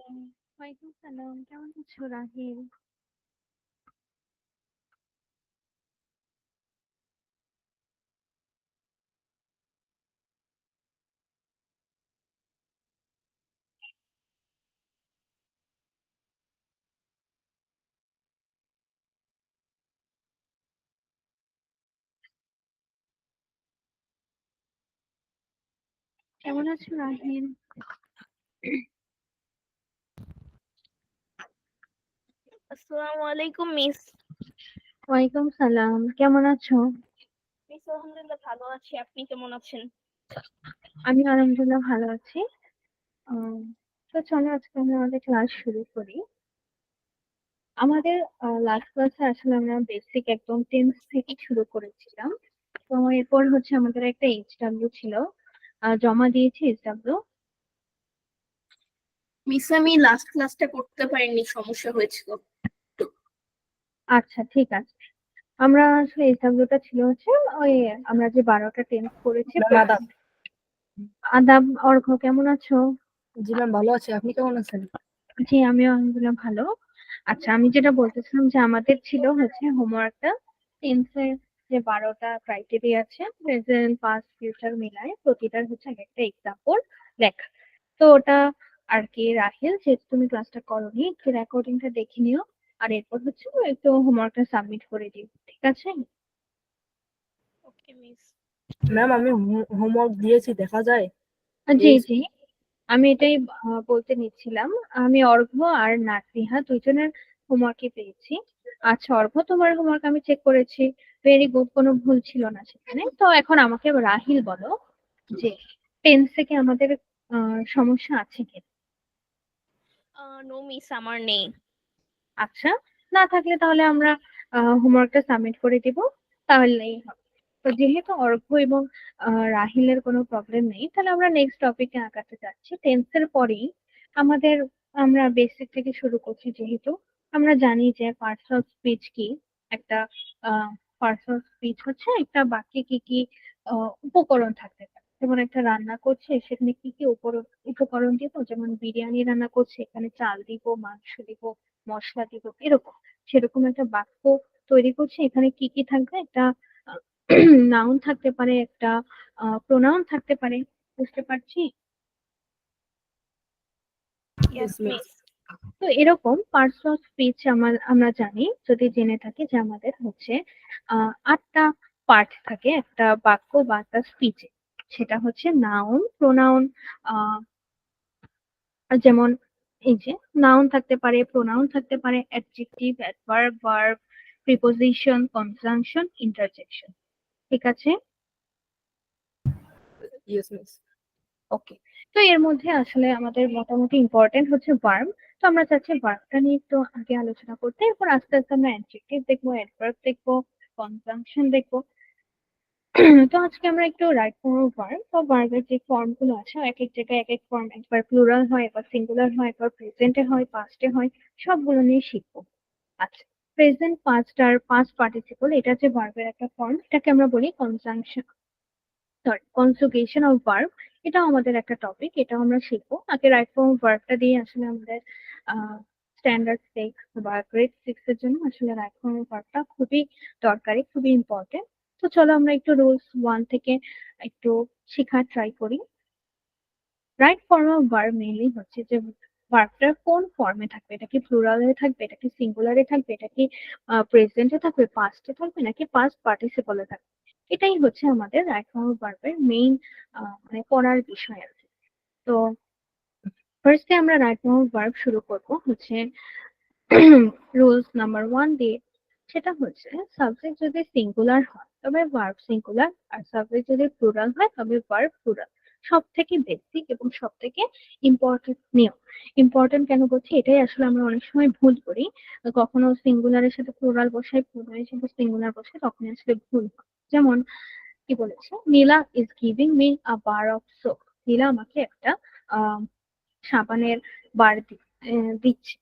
ওয়ালাইকুম সালাম। কেমন আছো রাহিল? কেমন আছো রাহিল? আসসালামু আলাইকুম মিস। ওয়ালাইকুম সালাম। কেমন আছো? মিস আলহামদুলিল্লাহ ভালো আছি, আপনি কেমন আছেন? আমি আলহামদুলিল্লাহ ভালো আছি। আহ, তো চলো আজকে আমরা আমাদের ক্লাস শুরু করি। আমাদের লাস্ট ক্লাসে আসলে আমরা বেসিক একদম টেন্স থেকে শুরু করেছিলাম। তো এরপর হচ্ছে আমাদের একটা এইচডব্লিউ ছিল, জমা দিয়েছি এইচডব্লিউ। মিস আমি লাস্ট ক্লাসটা করতে পারিনি, সমস্যা হয়েছিল। আচ্ছা ঠিক আছে। আমরা আসলে এইচডব্লিউটা ছিল হচ্ছে ওই আমরা যে 12টা টেন্স করেছি ম্যাম প্লাস। আদাব। আদাব। অর্ঘ্য কেমন আছো? জি ম্যাম ভালো আছি, আপনি কেমন আছেন? জি আমিও আলহামদুলিল্লাহ ভালো। আচ্ছা আমি যেটা বলতেছিলাম যে আমাদের ছিল হচ্ছে হোমওয়ার্কটা টেন্সের যে 12টা ক্রাইটেরিয়া আছে, প্রেজেন্ট পাস্ট ফিউচার মিলায় প্রতিটার হচ্ছে এক একটা এক্সাম্পল লেখা। তো ওটা আর কি রাহিল, যেহেতু তুমি ক্লাসটা করোনি, একটু রেকর্ডিংটা দেখে নিও। আর এরপর হচ্ছে একটু হোমওয়ার্কটা সাবমিট করে দিও, ঠিক আছে? ওকে মিস। ম্যাম আমি হোমওয়ার্ক দিয়েছি, দেখা যায়? জি এই জি, আমি এটাই বলতে নিচ্ছিলাম। আমি অর্ঘ্য আর নাসিহা দুইজনের হোমওয়ার্কই পেয়েছি। আচ্ছা অর্ঘ্য, তোমার হোমওয়ার্ক আমি চেক করেছি, ভেরি গুড, কোনো ভুল ছিল না সেখানে। তো এখন আমাকে রাহিল বলো যে টেন্স থেকে আমাদের সমস্যা আছে কি? নো মিস, আমার নেই। আচ্ছা, না থাকলে তাহলে আমরা হোমওয়ার্কটা সাবমিট করে দিব, তাহলেই হবে। তো যেহেতু অর্ঘ্য এবং রাহিলের কোনো প্রবলেম নেই, তাহলে আমরা নেক্সট টপিকে আগাতে যাচ্ছি। টেন্সের পরেই আমাদের আমরা বেসিক থেকে শুরু করছি, যেহেতু আমরা জানি যে পার্টস অফ স্পিচ কি। একটা পার্টস অফ স্পিচ হচ্ছে একটা বাক্যে কি কি উপকরণ থাকতে পারে। যেমন একটা রান্না করছে, সেখানে কি কি উপকরণ দিব, যেমন বিরিয়ানি রান্না করছে, এখানে চাল দিব, মাংস দিব, মশলা দিব, এরকম। সেরকম একটা বাক্য তৈরি করছে, এখানে কি কি থাকবে, একটা নাউন থাকতে পারে, একটা প্রোনাউন থাকতে পারে। বুঝতে পারছি? Yes miss. মিস। তো এরকম পার্টস অফ স্পিচ আমরা জানি, যদি জেনে থাকি, যে আমাদের হচ্ছে 8টা পার্ট থাকে একটা বাক্য বা একটা স্পিচে। সেটা হচ্ছে নাউন, প্রোনাউন, যেমন এই যে নাউন থাকতে পারে, প্রোনাউন থাকতে পারে, adjective, adverb, verb, preposition, conjunction, interjection. ঠিক আছে? Yes miss. ওকে। তো এর মধ্যে আসলে আমাদের মোটামুটি ইম্পর্টেন্ট হচ্ছে ভার্ব। তো আমরা চাচ্ছি ভার্বটা নিয়ে একটু আগে আলোচনা করতে, এরপর আস্তে আস্তে আমরা অ্যাডজেক্টিভ দেখবো, অ্যাডভার্ব দেখবো, কনজাংশন দেখবো। তো আজকে আমরা একটু রাইট ফর্ম অফ ভার্ব বা ভার্বের যে ফর্ম গুলো আছে, এক এক জায়গায় এক এক ফর্ম, একবার প্লুরাল হয়, একবার সিঙ্গুলার হয়, একবার প্রেজেন্টে হয়, পাস্টে হয়, সবগুলো নিয়ে শিখবো। আচ্ছা, প্রেজেন্ট পাস্ট আর পাস্ট পার্টিসিপল, এটা যে ভার্বের একটা ফর্ম, এটাকে আমরা বলি conjunction, sorry conjugation of verb. এটাও আমাদের একটা টপিক, এটাও আমরা শিখবো। আগে রাইট ফর্ম অফ ভার্বটা দিয়ে আসলে আমাদের স্ট্যান্ডার্ড সিক্স বা গ্রেড সিক্স এর জন্য আসলে রাইট ফর্ম অফ ভার্বটা খুবই দরকারি, খুবই ইম্পর্টেন্ট। তো চলো আমরা একটু রুলস ওয়ান থেকে একটু শেখার ট্রাই করি। Right form of verb mainly হচ্ছে যে ভার্বটা কোন ফর্মে থাকবে, এটা কি প্লুরালে থাকবে, এটা কি সিঙ্গুলারে থাকবে, এটা কি প্রেজেন্টে থাকবে, পাস্টে থাকবে, নাকি পাস্ট পার্টিসিপলে থাকবে। এটাই হচ্ছে আমাদের রাইট ফর্ম অফ ভার্বের মেইন মানে পড়ার বিষয় আছে। তো ফার্স্টে আমরা রাইট ফর্ম অফ ভার্ব শুরু করব হচ্ছে রুলস নাম্বার ওয়ান দিয়ে। সেটা হচ্ছে সাবজেক্ট যদি সিঙ্গুলার হয় তবে ভার্ব সিঙ্গুলার, আর সাবজেক্ট যদি প্লুরাল হয় তবে ভার্ব প্লুরাল। সব থেকে বেসিক এবং সব থেকে ইম্পর্টেন্ট নিয়ম। ইম্পর্টেন্ট কেন বলছি, এটাই আসলে আমরা অনেক সময় ভুল করি। কখনো সিঙ্গুলারের সাথে প্লুরাল বসাই, প্লুরালের সাথে সিঙ্গুলার বসাই, তখন আসলে ভুল হয়। যেমন কি বলেছে, Neela is giving me a bar of soap. Neela আমাকে একটা আহ সাবানের বার দিচ্ছে।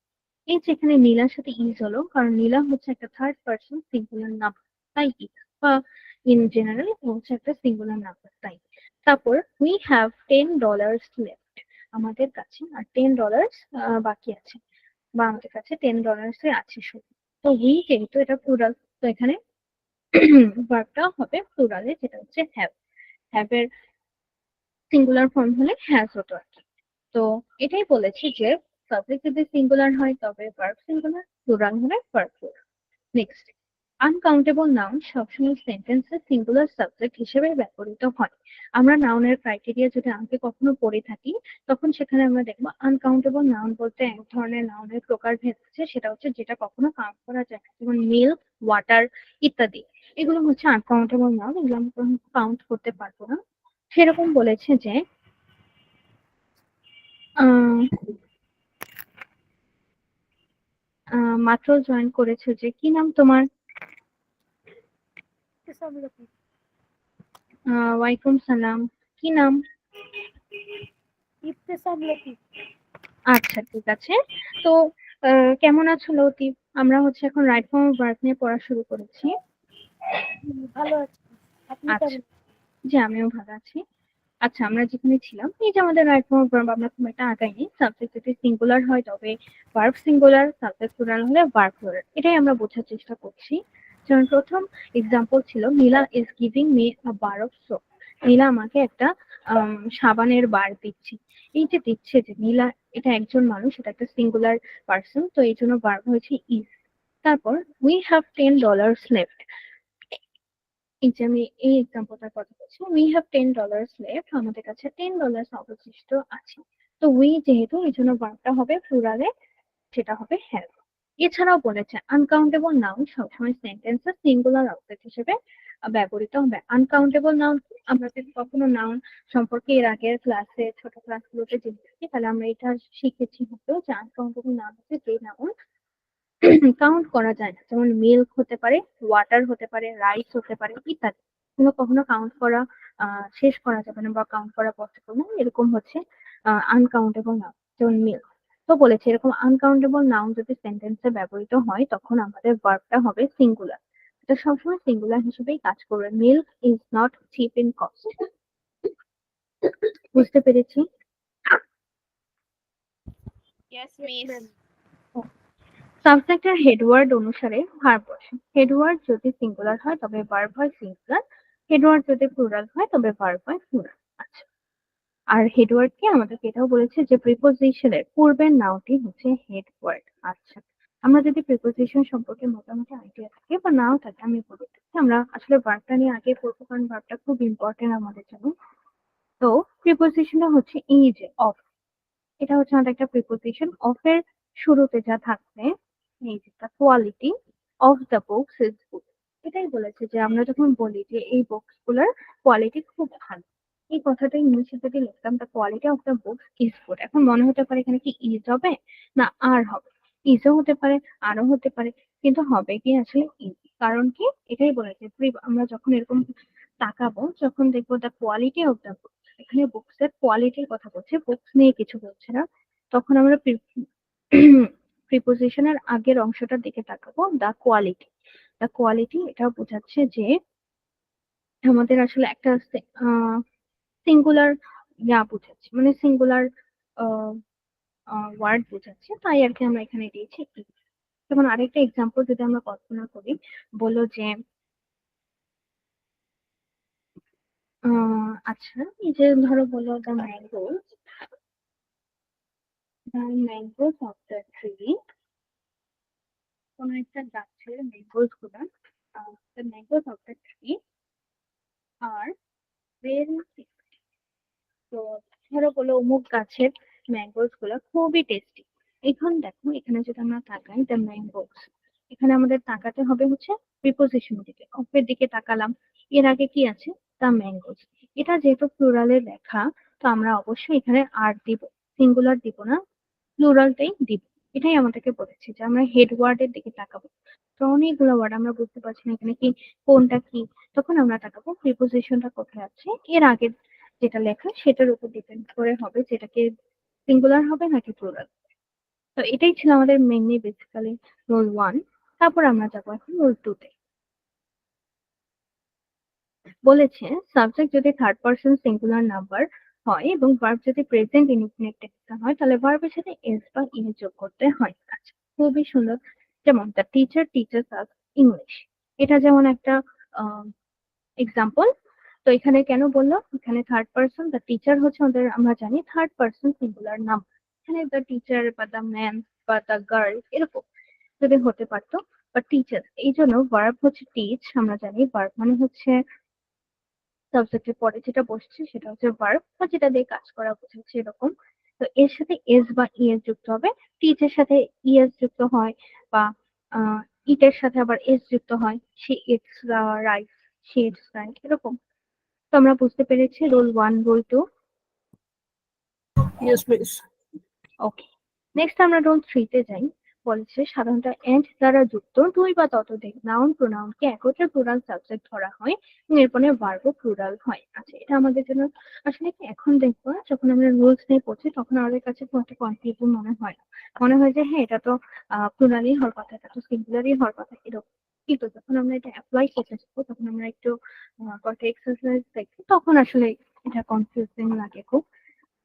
এই যে এখানে নীলার সাথে ইজ হলো, কারণ নীলা হচ্ছে একটা থার্ড পার্সন সিঙ্গুলার নাম্বার, তাই কি, বা ইন জেনারেল হচ্ছে একটা সিঙ্গুলার নাম্বার, তাই। তারপর উই হ্যাভ $10 লেফট। আমাদের কাছে আর $10 বাকি আছে, বা আমাদের কাছে $10 আছে শুধু। তো উই যেহেতু এটা প্লুরাল, তো এখানে ভার্বটা হবে প্লুরালে, যেটা হচ্ছে হ্যাভ। হ্যাভ এর সিঙ্গুলার ফর্ম হলে হ্যাজ হতো আর কি। তো এটাই বলেছি যে সাবজেক্ট যদি সিঙ্গুলার হয় তবে ভার্ব সিঙ্গুলার, প্লুরাল হলে verb plural. Next, uncountable noun সবসময় সেন্টেন্সে সিঙ্গুলার সাবজেক্ট হিসেবে ব্যবহৃত হয়। আমরা নাউনের ক্রাইটেরিয়া যদি আগে কখনো পড়ে থাকি, তখন সেখানে আমরা দেখবো আনকাউন্টেবল নাউন বলতে এক ধরনের নাউনের প্রকারভেদ আছে, সেটা হচ্ছে যেটা কখনো কাউন্ট করা যায় না, যেমন মিল্ক, ওয়াটার ইত্যাদি। এগুলো হচ্ছে আনকাউন্টেবল নাউন, এগুলো আমরা কাউন্ট করতে পারবো না। সেরকম বলেছে যে মাত্র জয়েন করেছে, যে কি নাম তোমার? ওয়ালাইকুম সালাম, কি নাম? আচ্ছা, ঠিক আছে। তো কেমন আছো লতিফ? আমরা হচ্ছে এখন রাইট ফর্ম অফ ভার্ব নিয়ে পড়া শুরু করেছি। ভালো আছি, আপনি আচ্ছা, জি আমিও ভালো আছি। আচ্ছা, আমরা যেখানে ছিলাম, এই যে আমাদের রাইট ফর্ম অফ ভার্ব, আমরা খুব একটা আগাইনি। সাবজেক্ট যদি সিঙ্গুলার হয় তবে ভার্ব সিঙ্গুলার, সাবজেক্ট প্লুরাল হলে ভার্ব প্লুরাল, এটাই আমরা বোঝার চেষ্টা করছি। যেমন প্রথম এক্সাম্পল ছিল Neela is giving me a bar of soap. Neela আমাকে একটা সাবানের বার দিচ্ছে। এই যে দিচ্ছে, যে নীলা, এটা একজন মানুষ, এটা একটা সিঙ্গুলার পার্সন, তো এই জন্য ভার্ব হয়েছে ইজ। তারপর উই হ্যাভ $10 লেফট। এই যে আমি এই এক্সাম্পলটার কথা বলছি, উই হ্যাভ $10 লেফট, আমাদের কাছে $10 অবশিষ্ট আছে। তো উই যেহেতু, এই জন্য ভার্বটা হবে প্লুরালে, সেটা হবে হ্যাভ। এছাড়াও বলেছে আনকাউন্টেবল নাউন সবসময় সেন্টেন্সে সিঙ্গুলার অবজেক্ট হিসেবে ব্যবহৃত হবে। আনকাউন্টেবল নাউন, আমরা যদি কখনো নাউন সম্পর্কে এর আগের ক্লাসে, ছোট ক্লাসগুলোতে জেনে থাকি, তাহলে আমরা এটা শিখেছি হতো যে আনকাউন্টেবল নাউন হচ্ছে যে নাউন কাউন্ট করা যায় না, যেমন মিল্ক হতে পারে, ওয়াটার হতে পারে, রাইস হতে পারে ইত্যাদি। এগুলো কখনো কাউন্ট করা শেষ করা যাবে না বা কাউন্ট করা পসিবল না, এরকম হচ্ছে আনকাউন্টেবল নাউন, যেমন মিল্ক। তো বলেছে এরকম আনকাউন্টেবল নাউন যদি সেন্টেন্সে ব্যবহৃত হয় তখন আমাদের ভার্বটা হবে সিঙ্গুলার। এটা সবসময় সিঙ্গুলার হিসেবেই কাজ করবে। Milk is not cheap in cost. বুঝতে পেরেছি? Yes miss. সাবজেক্টের হেডওয়ার্ড অনুসারে ভার্ব বসে। হেডওয়ার্ড যদি সিঙ্গুলার হয় তবে ভার্ব হয় সিঙ্গুলার, হেডওয়ার্ড যদি প্লুরাল হয় তবে ভার্ব হয় প্লুরাল। আচ্ছা, আর হেডওয়ার্ড কি আমাদেরকে এটাও বলেছে যে প্রিপোজিশনের পূর্বের নাউনটি হচ্ছে হেডওয়ার্ড। আচ্ছা, আমরা যদি প্রিপোজিশন সম্পর্কে মোটামুটি আইডিয়া থাকে বা নাও থাকে, আমি বলে দিচ্ছি। আমরা আসলে ভার্বটা নিয়ে আগে পড়বো, কারণ ভার্বটা খুব ইম্পর্টেন্ট আমাদের জন্য। তো প্রিপোজিশনটা হচ্ছে এই যে অফ, এটা হচ্ছে আমাদের একটা প্রিপোজিশন। অফ এর শুরুতে যা থাকবে, এই যে quality of the books is good. এটাই বলেছে যে আমরা যখন বলি যে এই বুকস গুলোর কোয়ালিটি খুব ভালো, এই কথাটা ইংলিশে যদি লিখতাম the quality of the books is good, এখন মনে হতে পারে এখানে কি ইজ হবে না আর হবে? ইজও হতে পারে, আরও হতে পারে, কিন্তু হবে কি আসলে ইজ। কারণ কি, এটাই বলেছে আমরা যখন এরকম তাকাবো, যখন দেখবো the quality of the books, এখানে বুকস এর কোয়ালিটির কথা বলছে, বুকস নিয়ে কিছু বলছে না, তখন আমরা প্রিপোজিশনের আগের অংশটার দিকে তাকাবো, দা কোয়ালিটি। দা কোয়ালিটি এটা বোঝাচ্ছে যে আমাদের আসলে একটা সিঙ্গুলার বোঝাচ্ছে, মানে সিঙ্গুলার ওয়ার্ড বোঝাচ্ছে, তাই আর কি আমরা এখানে দিয়েছি কি। যেমন আরেকটা এক্সাম্পল যদি আমরা কল্পনা করি, বলো যে আচ্ছা, এই যে ধরো বলো the mangoes of the tree, কোনো একটা গাছের ম্যাঙ্গোস গুলা, the mangoes of the tree are very, তো ধরো বলো অমুক গাছের ম্যাঙ্গোস গুলা খুবই টেস্টি। এখন দেখো, এখানে যদি আমরা তাকাই দ্য ম্যাঙ্গোস, এখানে আমাদের তাকাতে হবে হচ্ছে প্রিপোজিশন দিকে, অফের দিকে তাকালাম, এর আগে কি আছে? The mangoes. এটা যেহেতু প্লুরালে লেখা, তো আমরা অবশ্যই এখানে আর দিব, সিঙ্গুলার দিব না, প্লুরালটাই দিব। এটাই আমাদেরকে বলেছে যে আমরা হেড ওয়ার্ডের দিকে তাকাবো। তো অনেকগুলো ওয়ার্ড আমরা বুঝতে পারছি না এখানে কি, কোনটা কি, তখন আমরা তাকাবো প্রিপোজিশনটা কোথায় আছে, এর আগে যেটা লেখা সেটার উপর ডিপেন্ড করে হবে যেটাকে সিঙ্গুলার হবে নাকি প্লুরাল। তো এটাই ছিল আমাদের মেইনলি বেসিক্যালি রোল 1। তারপর আমরা যাবো এখন রোল 2 তে। বলেছে সাবজেক্ট যদি থার্ড পারসন সিঙ্গুলার নাম্বার হয় এবং ভার্ব যদি প্রেজেন্ট ইনডিফিনিট টেন্সে হয় তাহলে ভার্বের সাথে এস বা ইয়ে যোগ করতে হয়। আচ্ছা, খুবই সুন্দর। যেমন the teacher teachers us English, এটা যেমন একটা এক্সাম্পল। তো এখানে কেন বললো, এখানে থার্ড পার্সন, দ্য টিচার হচ্ছে আমাদের আমরা জানি থার্ড পার্সন সিঙ্গুলার নাম, এখানে দ্য টিচার বা দ্য ম্যান বা দ্য গার্ল এরকম যদি হতে পারতো, বা টিচার, এই জন্য ভার্ব হচ্ছে টিচ। আমরা জানি ভার্ব মানে হচ্ছে সাবজেক্টের পরে যেটা বসছে সেটা হচ্ছে ভার্ব, বা যেটা দিয়ে কাজ করা বোঝাচ্ছে এরকম। তো এর সাথে এস বা ইএস যুক্ত হবে, টিচের সাথে ইএস যুক্ত হয়, বা ইটের সাথে আবার এস যুক্ত হয়, say it's right, say it's right এরকম। তো আমরা বুঝতে পেরেছি রুল 1, রুল 2। Yes, miss. ওকে, নেক্সট আমরা রুল 3 তে যাই। বলেছে সাধারণত এন্ড দ্বারা যুক্ত দুই বা ততোধিক নাউন প্রোনাউনকে একত্রে প্লুরাল সাবজেক্ট ধরা হয় এবং এরপরে ভার্বও প্লুরাল হয়। আচ্ছা, এটা আমাদের জন্য আসলে কি এখন দেখবো যখন আমরা রুলস নিয়ে পড়ছি তখন আমাদের কাছে খুব একটা কনফিউশন মনে হয় না, মনে হয় যে হ্যাঁ এটা তো প্লুরালই হওয়ার কথা, এটা তো সিঙ্গুলারই হওয়ার কথা এরকম। কিন্তু যখন আমরা এটা অ্যাপ্লাই করতে যাবো তখন আমরা একটু কয়েকটা এক্সারসাইজ দেখি, তখন আসলে এটা কনফিউজিং লাগে খুব।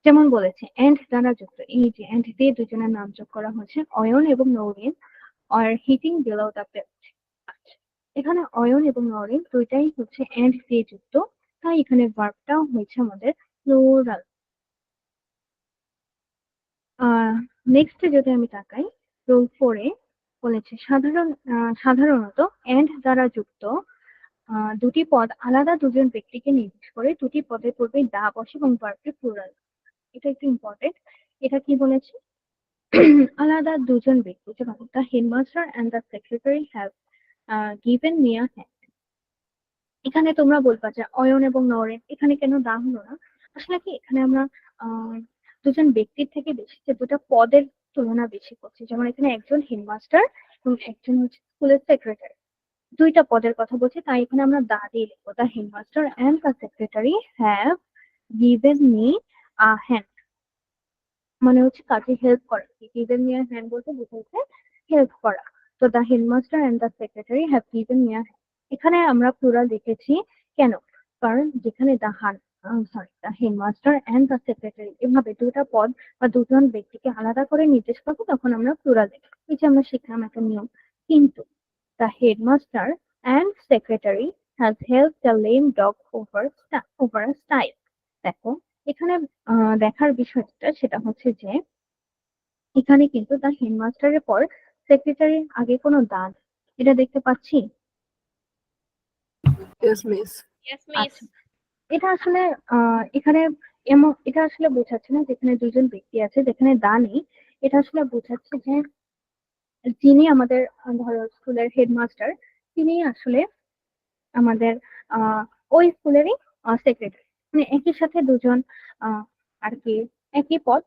যেমন বলেছে এন্ড দ্বারা যুক্ত, এই যে এন্ড দিয়ে দুজনের নাম যোগ করা হয়েছে, অয়ন এবং নৌরিন আর হিটিং বিলো দ্য বেল্ট। এখানে অয়ন এবং নরিন দুইটাই হচ্ছে এন্ড দিয়ে যুক্ত, তাই এখানে ভার্বটাও হয়েছে আমাদের প্লুরাল। নেক্সট যদি আমি তাকাই, রুল 4 এ বলেছে সাধারণত এন্ড দ্বারা যুক্ত দুটি পদ আলাদা দুজন ব্যক্তিকে নির্দেশ করে, দুটি পদের পূর্বে দা বসে এবং ভার্বটি প্লুরাল। এটা একটু ইম্পর্টেন্ট। এটা কি বলেছে, আলাদা দুজন ব্যক্তি, যেমন the headmaster and the secretary have given me a hand. এখানে তোমরা বলবা যে অয়ন এবং নরেন, এখানে কেন দা হলো না? আসলে কি এখানে আমরা আহ দুজন ব্যক্তির থেকে বেশি যে দুটো পদের তুলনা বেশি করছি, যেমন এখানে একজন হেডমাস্টার এবং একজন হচ্ছে স্কুলের সেক্রেটারি, দুইটা পদের কথা বলছি, তাই এখানে আমরা দা দিয়ে লিখবো। The headmaster and the secretary have given me a hand, মানে হচ্ছে কাজে হেল্প করা। গিভেন মি আ হ্যান্ড বলতে বোঝাচ্ছে হেল্প করা। তো the headmaster and the secretary have given me a hand, এখানে আমরা প্লুরাল লিখেছি কেন, কারণ যেখানে the headmaster and the secretary এভাবে দুটা পদ বা দুজন ব্যক্তিকে আলাদা করে নির্দেশ করবো তখন আমরা প্লুরাল লিখি, এই যে আমরা শিখলাম একটা নিয়ম। কিন্তু the headmaster and secretary has help the lame dog over a stile. দেখো এখানে দেখার বিষয়টা সেটা হচ্ছে যে এখানে কিন্তু দ্য হেডমাস্টারের পর সেক্রেটারির আগে কোনো দাগ, এটা দেখতে পাচ্ছি। Yes, miss. Yes, miss. আচ্ছা, এটা আসলে এখানে এমন এটা আসলে বোঝাচ্ছে না যেখানে দুজন ব্যক্তি আছে যেখানে দা নেই, এটা আসলে বোঝাচ্ছে যে যিনি আমাদের ধরো স্কুলের হেডমাস্টার, তিনি আসলে আমাদের আহ ওই স্কুলেরই সেক্রেটারি, মানে একই সাথে দুজন আহ আর কি একই পদ,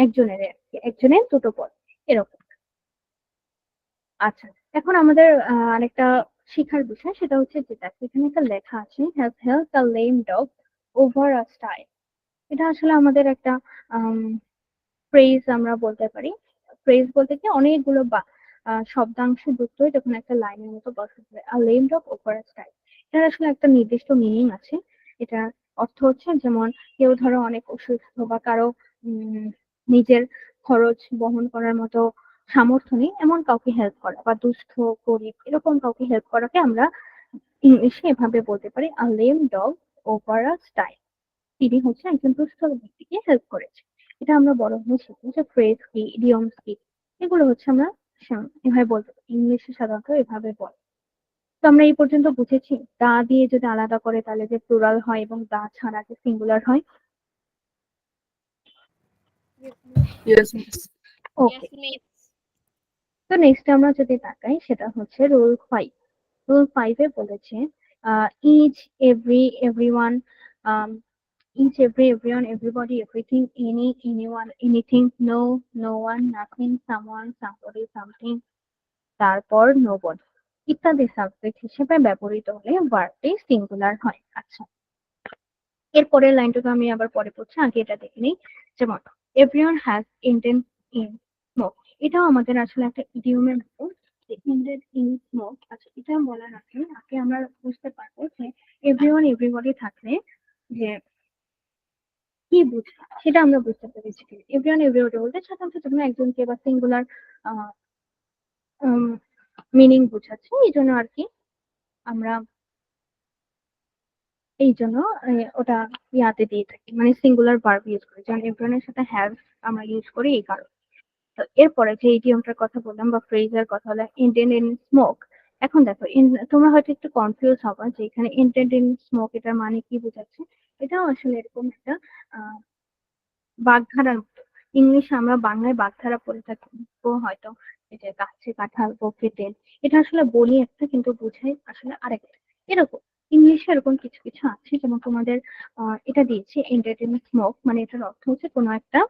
একজনের আর কি, একজনের দুটো পদ এরকম। আচ্ছা, এখন আমাদের আরেকটা শিখার বিষয় সেটা হচ্ছে যেটা এখানে একটা লেখা আছে has help the lame dog over a stile. এটা আসলে আমাদের একটা ফ্রেজ আমরা বলতে পারি। ফ্রেজ বলতে কি অনেকগুলো বা শব্দাংশ যুক্ত হয়ে যখন একটা লাইনের মতো গঠন করে, আর lame dog over a stile এটার আসলে একটা নির্দিষ্ট মিনিং আছে। এটার অর্থ হচ্ছে যেমন কেউ ধরো অনেক অসুস্থ বা কারো উম নিজের খরচ বহন করার মতো সামর্থ্য নেই এমন কাউকে হেল্প করা, বা দুস্থ গরিব এরকম কাউকে হেল্প করাকে আমরা ইংলিশে এভাবে বলতে পারি a lame dog over a stile. তিনি হচ্ছে একজন দুস্থ ব্যক্তিকে হেল্প করেছে। এটা আমরা বড় হয়ে শিখি যে ফ্রেজ কি, ইডিয়মস কি, এগুলো হচ্ছে আমরা এভাবে বলতে পারি, ইংলিশে সাধারণত এভাবে বলে। তো আমরা এই পর্যন্ত বুঝেছি দা দিয়ে যদি আলাদা করে তাহলে যে প্লুরাল হয় এবং দা ছাড়া যে সিঙ্গুলার হয়। Yes, miss. ওকে, Yes, miss. তো নেক্সট আমরা যদি তাকাই সেটা হচ্ছে রুল 5। রুল 5 এ বলেছে each every everyone, each everyone everybody everything anyone anything no one nothing someone somebody something, তারপর nobody ইত্যাদি সাবজেক্ট হিসেবে ব্যবহৃত হলে ভার্বটি সিঙ্গুলার হয়। আচ্ছা, এর পরের লাইনটা তো আমি আবার পরে পড়ছি, আগে এটা দেখে নিই। যেমন everyone has intent in smoke, এটাও আমাদের আসলে একটা ইডিয়মের মতো, ইন্টেন্ট ইন স্মোক। আচ্ছা, এটা বলার আগে আমরা বুঝতে পারবো যে এভরিওয়ান এভরিবডি থাকলে যে কি বুঝি সেটা আমরা বুঝতে পেরেছি। এভরিওয়ান এভরিবডি বলতে সাধারণত যখন একজনকে বা সিঙ্গুলার মিনিং বোঝাচ্ছে এই জন্য আর কি আমরা এই জন্য ওটা ইয়াতে দিয়ে থাকি, মানে সিঙ্গুলার ভার্ব ইউজ করি, যেমন এভরিওয়ানের সাথে হ্যাভ আমরা ইউজ করি এই কারণে। তো এরপরে যে ইডিয়মটার কথা বললাম বা ফ্রেজের কথা হলো ইন্টেন্ড ইন স্মোক। এখন দেখো তোমরা হয়তো একটু কনফিউজ হবা যে এখানে ইন্টেন্ড ইন স্মোক এটার মানে কি বোঝাচ্ছে। এটাও আসলে এরকম একটা আহ বাগধারার মতো। ইংলিশে আমরা বাংলায় বাগধারা পড়ে থাকবো হয়তো, এই যে গাছে কাঁঠাল বকে তেল, এটা আসলে বলি একটা কিন্তু বোঝাই আসলে আরেকটা। এরকম ইংলিশে এরকম কিছু কিছু আছে, যেমন তোমাদের এটা দিয়েছে এন্টারটেইনমেন্ট স্মোক, মানে এটার অর্থ হচ্ছে কোনো একটা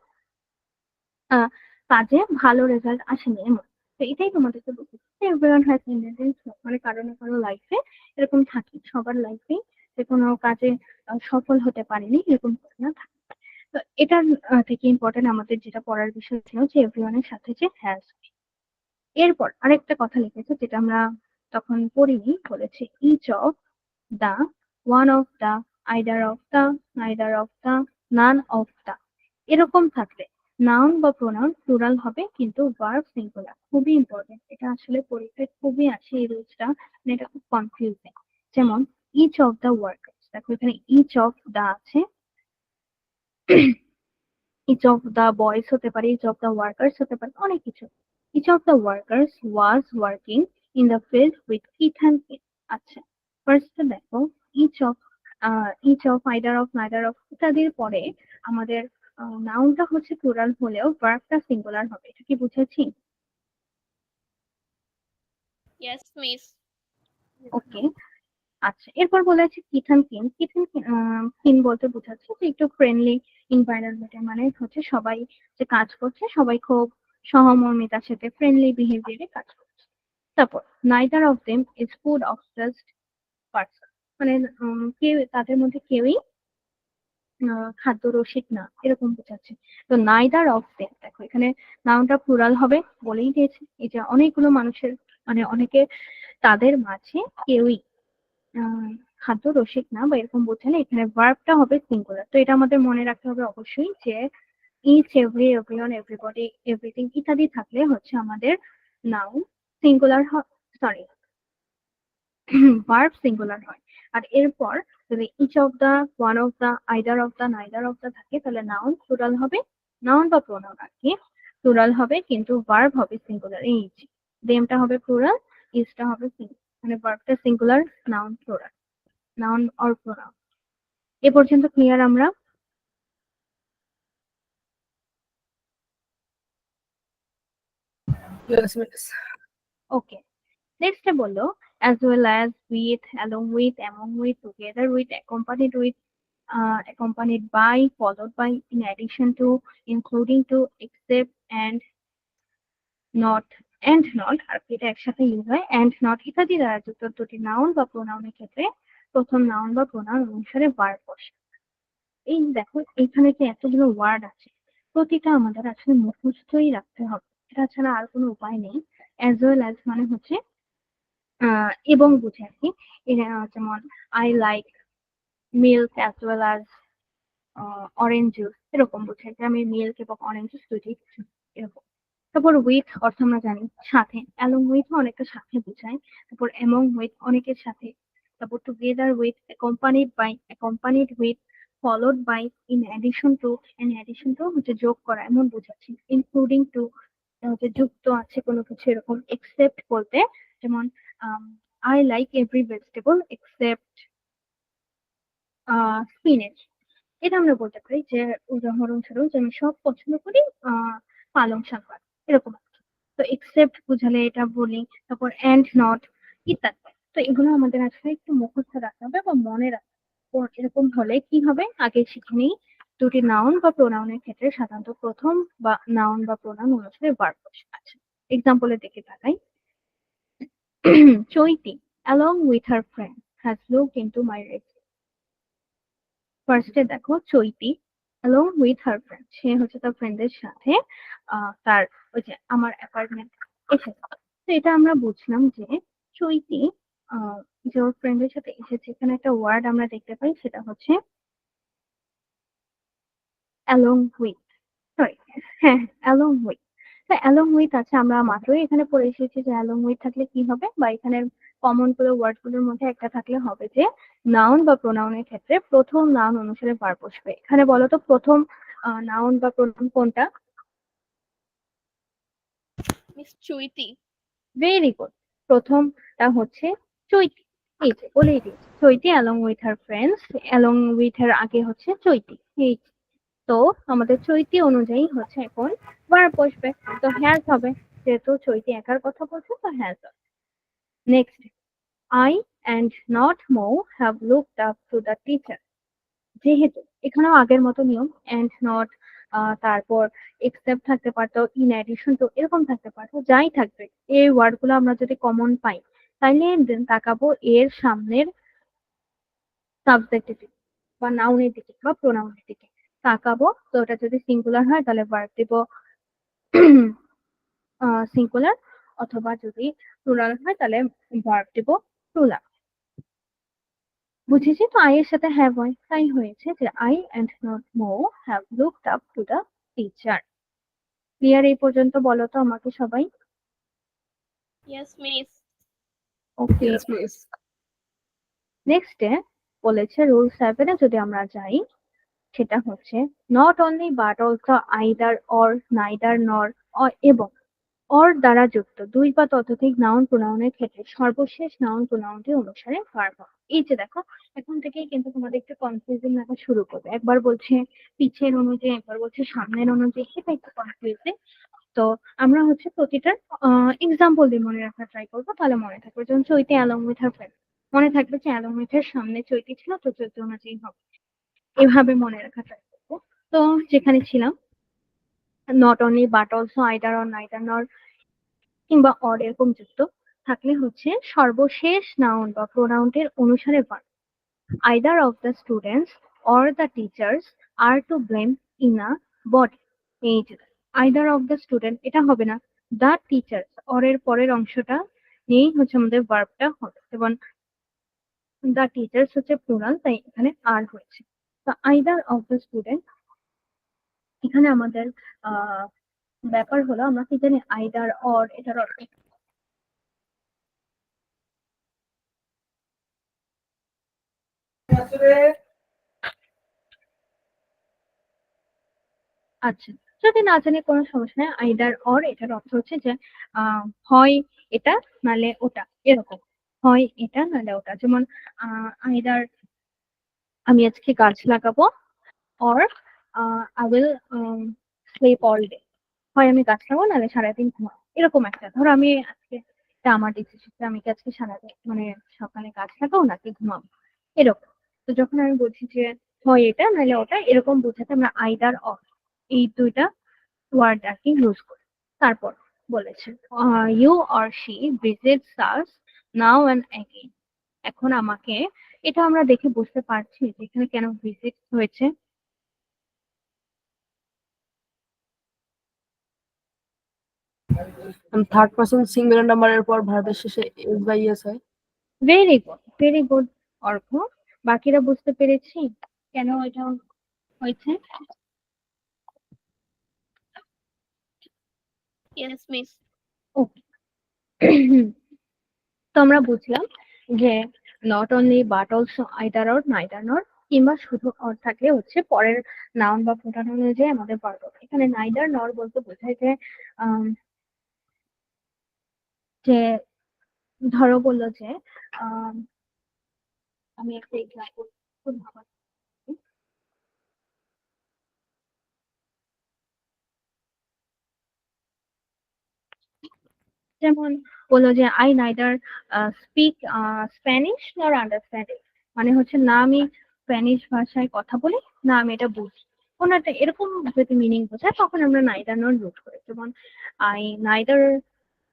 আহ কাজে ভালো রেজাল্ট আসেনি এমন। তো এটাই তোমাদেরকে বলছি, এভরিওয়ান হ্যাজ এন্টারটেইনমেন্ট স্মোক, মানে কারো না কারো লাইফে এরকম থাকে, সবার লাইফে যে কোনো কাজে সফল হতে পারেনি এরকম ঘটনা থাকে। তো এটার থেকে ইম্পর্টেন্ট আমাদের যেটা পড়ার বিষয় ছিল যে এভরিওয়ানের সাথে যে হ্যাজ। এরপর আরেকটা কথা লিখেছে যেটা আমরা তখন পড়িনি, বলেছে each of the, one of the, either of the, neither of the, none of the, এরকম থাকলে নাউন বা প্রোনাউন প্লুরাল হবে কিন্তু ভার্ব সিঙ্গুলার। খুবই ইম্পর্টেন্ট, এটা আসলে পরীক্ষায় খুবই আসে এই রুলসটা, মানে এটা খুব কনফিউজিং। যেমন ইচ অফ দা ওয়ার্কার্স, দেখো এখানে ইচ অফ দা আছে, ইচ অফ দা বয়েজ হতে পারে, ইচ অফ দা ওয়ার্কার্স হতে পারে, অনেক কিছু। Each of the workers was working in the field with kith and kin. আচ্ছা, ফার্স্ট দেখো each of, either of, neither of ইত্যাদির পরে আমাদের নাউনটা হচ্ছে প্লুরাল হলেও ভার্বটা সিঙ্গুলার হবে, এটা কি বুঝেছি? Yes, miss. ওকে। আচ্ছা, এরপর বলেছে কিথান কিন। কিন বলতে বোঝাচ্ছে যে একটু ফ্রেন্ডলি এনভায়রনমেন্টে, মানে হচ্ছে সবাই যে কাজ করছে সবাই খুব সহমর্মিতার সাথে ফ্রেন্ডলি বিহেভিয়ারে কাজ করছে। তারপর neither of them is food obsessed person, মানে কেউ তাদের মধ্যে কেউই খাদ্য রসিক না এরকম বোঝাচ্ছে। তো নাইদার অফ দেম, দেখো এখানে নাউনটা প্লুরাল হবে বলেই দিয়েছে, এই যে অনেকগুলো মানুষের, মানে অনেকে, তাদের মাঝে কেউই আহ খাদ্য রসিক না বা এরকম বোঝালে এখানে ভার্বটা হবে সিঙ্গুলার। তো এটা আমাদের মনে রাখতে হবে অবশ্যই যে each, every, everyone, everybody, everything ইত্যাদি থাকলে হচ্ছে আমাদের নাউন সিঙ্গুলার হয়, সরি ভার্ব সিঙ্গুলার হয়। আর এরপর যদি each of the, one of the, either of the, neither of the থাকে তাহলে নাউন প্লুরাল হবে, নাউন বা প্রোনাউন আর কি প্লুরাল হবে কিন্তু ভার্ব হবে সিঙ্গুলার। এই দেমটা হবে প্লুরাল, ইজটা হবে সিঙ্গুলার, মানে ভার্বটা singular, noun plural, noun or pronoun. এ পর্যন্ত ক্লিয়ার আমরা? Yes, miss. ওকে, নেক্সটে বললো as well as, with, along with, among with, together with, accompanied by, followed by, in addition to, including to, except, not and not, আর এটা একসাথে use হয় and not ইত্যাদি দ্বারা যুক্ত দুটি নাউন বা প্রোনাউনের ক্ষেত্রে প্রথম নাউন বা প্রোনাউন অনুসারে ভার্ব বসে। এই দেখো এখানে যে এতগুলো ওয়ার্ড আছে প্রতিটা আমাদের আসলে মুখস্থই রাখতে হবে, এটা ছাড়া আর কোনো উপায় নেই। অ্যাজ ওয়েল অ্যাজ মানে হচ্ছে এবং বুঝে আর কি। যেমন I like milk as well as orange juice, এরকম বুঝে যে আমি মিল্ক এবং অরেঞ্জ জুস দুইটি এরকম। তারপর উইথ অর্থ আমরা জানি সাথে, অ্যালং উইথ অনেকটা সাথে বোঝায়। তারপর এমং উইথ অনেকের সাথে। তারপর together with, accompanied by, accompanied with, followed by, in addition to, in addition to হচ্ছে যোগ করা এমন বোঝাচ্ছে। ইনক্লুডিং টু হচ্ছে যুক্ত আছে কোনো কিছু এরকম। এক্সেপ্ট বলতে যেমন I like every vegetable except spinach, এটা আমরা বলতে পারি যে উদাহরণস্বরূপ যে আমি সব পছন্দ করি পালং শাক ভাত, এরকম আর কি। তো এক্সেপ্ট বুঝালে এটা বলি। তারপর এন্ড নট ইত্যাদি। তো এগুলো আমাদের আসলে একটু মুখস্থ রাখতে হবে বা মনে রাখতে হবে। এরকম হলে কি হবে আগে শিখে নিই। দুটি নাউন বা প্রোনাউনের ক্ষেত্রে সাধারণত প্রথম বা নাউন বা প্রোনাউন অনুসারে ভার্ব বসে আছে। এক্সাম্পলের দিকে তাকাই। চৈতি along with her friend has looked into my resume। ফার্স্টে দেখো চৈতি along with her friend, সে হচ্ছে তার ফ্রেন্ডের সাথে তার ওই যে আমার অ্যাপার্টমেন্ট এসেছে। তো এটা আমরা বুঝলাম যে চৈতি যে ওর ফ্রেন্ডের সাথে এসেছে, এখানে একটা ওয়ার্ড আমরা দেখতে পাই সেটা হচ্ছে অ্যালং উইথ, সরি, হ্যাঁ, অ্যালং উইথ। তো অ্যালং উইথ আছে, আমরা মাত্রই এখানে পড়ে এসেছি যে অ্যালং উইথ থাকলে কি হবে, বা এখানে কমন করে ওয়ার্ড গুলোর মধ্যে একটা থাকলে হবে যে নাউন বা প্রোনাউনের ক্ষেত্রে প্রথম নাউন অনুসারে ভার্ব বসবে। এখানে বলো তো প্রথম নাউন বা প্রোনাউন কোনটা? মিস চুইতি। Very good. প্রথমটা হচ্ছে চৈতি। এই যে বলেই দিয়েছি, Chaiti along with her friends, along with এর আগে হচ্ছে চৈতি। এই যে। তো আমাদের চৈতি অনুযায়ী হচ্ছে এখন ভার্ব বসবে, তো হ্যাজ হবে, যেহেতু চৈতি একার কথা বলছে তো হ্যাজ হবে। Next, I and not Mo have looked up to the teacher. যেহেতু এখানেও আগের মতো নিয়ম, অ্যান্ড নট, তারপর এক্সেপ্ট থাকতে পারতো, ইন অ্যাডিশন টু এরকম থাকতে পারতো, যাই থাকবে এই ওয়ার্ড গুলো আমরা যদি কমন পাই তাইলে তাকাবো এর সামনের সাবজেক্টের দিকে বা নাউনের দিকে বা প্রোনাউনের দিকে তাকাবো। তো ওটা যদি সিঙ্গুলার হয় তাহলে ভার্ব দিব সিঙ্গুলার, অথবা যদি প্লুরাল হয় তাহলে ভার্ব দিব প্লুরাল। বুঝেছি তো, আই এর সাথে হ্যাভ হয়, তাই হয়েছে যে I and not Mo have looked up to the teacher. Clear এই পর্যন্ত? বলো তো আমাকে সবাই। Yes miss. Okay, Yes, miss. Next day বলেছে রুল 7 এ যদি আমরা যাই, সেটা হচ্ছে not only but also either or neither nor এবং অর দ্বারা যুক্ত দুই বা ততোধিক নাউন প্রোনাউনের ক্ষেত্রে সর্বশেষ নাউন প্রোনাউনটি অনুসারে ভার্ব হবে। এই যে দেখো, এখন থেকেই কিন্তু তোমাদের একটু কনফিউজিং লাগা শুরু করবে, একবার বলছে পিছের অনুযায়ী, একবার বলছে সামনের অনুযায়ী, এটা একটু কনফিউজিং। তো আমরা হচ্ছে প্রতিটার এক্সাম্পল দিয়ে মনে রাখার ট্রাই করবো, তাহলে মনে থাকবে। যেমন চৈতি অ্যালং উইথ হার ফ্রেন্ড, মনে থাকবে যে অ্যালং উইথ এর সামনে চৈতি ছিল, তো চৈতি অনুযায়ী হবে, এভাবে মনে রাখার ট্রাই করবো। তো যেখানে ছিলাম, not only but also either or neither nor কিংবা অর এরকম যুক্ত থাকলে হচ্ছে সর্বশেষ নাউন বা প্রোনাউনের অনুসারে verb. Either of the students or the teachers are to blame in a body. এই যে আইদার অফ দ্য স্টুডেন্ট, এটা হবে না, দ্য টিচার্স, অর এর পরের অংশটা নিয়েই হচ্ছে আমাদের ভার্বটা হবে, যেমন দ্য টিচার্স হচ্ছে প্লুরাল, তাই এখানে আর হয়েছে। তো আইদার অফ দ্য স্টুডেন্ট, এখানে আমাদের আহ ব্যাপার হলো আমরা কি জানি আইদার অর এটার অর্থ কি? আচ্ছা, যদি না জানি কোনো সমস্যা নেই, আইদার অর এটার অর্থ হচ্ছে যে হয় এটা নালে ওটা, এরকম, হয় এটা নালে ওটা। যেমন আইদার আমি আজকে গাছ লাগাবো, or I will slip all day, হয় আমি গাছ লাগাবো নাহলে সারাদিন ঘুমাবো, এরকম একটা। ধরো আমি আজকে, এটা আমার ডিসিশন, আমি কি আজকে সারাদিন মানে সকালে গাছ লাগাবো নাকি ঘুমাবো, এরকম। তো যখন আমি বলছি যে হয় এটা নাহলে ওটা, এরকম বোঝাতে আমরা আইদার অর এই দুইটা ওয়ার্ড আর কি ইউজ করি। তারপর বলেছে you or she visits us now and again. এখন আমাকে, এটা আমরা দেখে বুঝতে পারছি যে এখানে কেন ভিজিট হয়েছে। থার্ড পার্সন সিঙ্গুলার নাম্বারের পর ভার্বের শেষে এস বা ইএস হয়। Very good, very good Arko. বাকিরা বুঝতে পেরেছি কেন এটা হয়েছে? Yes miss. ওকে। তো আমরা বুঝলাম যে not only but also either or neither nor, কিংবা শুধু অর থাকলে হচ্ছে পরের নাউন বা প্রোনাউন অনুযায়ী আমাদের ভার্ব হবে। এখানে নাইদার নর বলতে বোঝায় যে আম, যে ধরো বললো যে আম, আমি একটা এক্সাম্পল, যেমন বললো যে আই নাইদার স্পিক স্প্যানিশ নর আন্ডারস্ট্যান্ড ইট, মানে হচ্ছে না আমি স্প্যানিশ ভাষায় কথা বলি, না আমি এটা বুঝি, কোন একটা এরকম যদি মিনিং বোঝায় তখন আমরা নাইদার নর ইউজ করি। যেমন I neither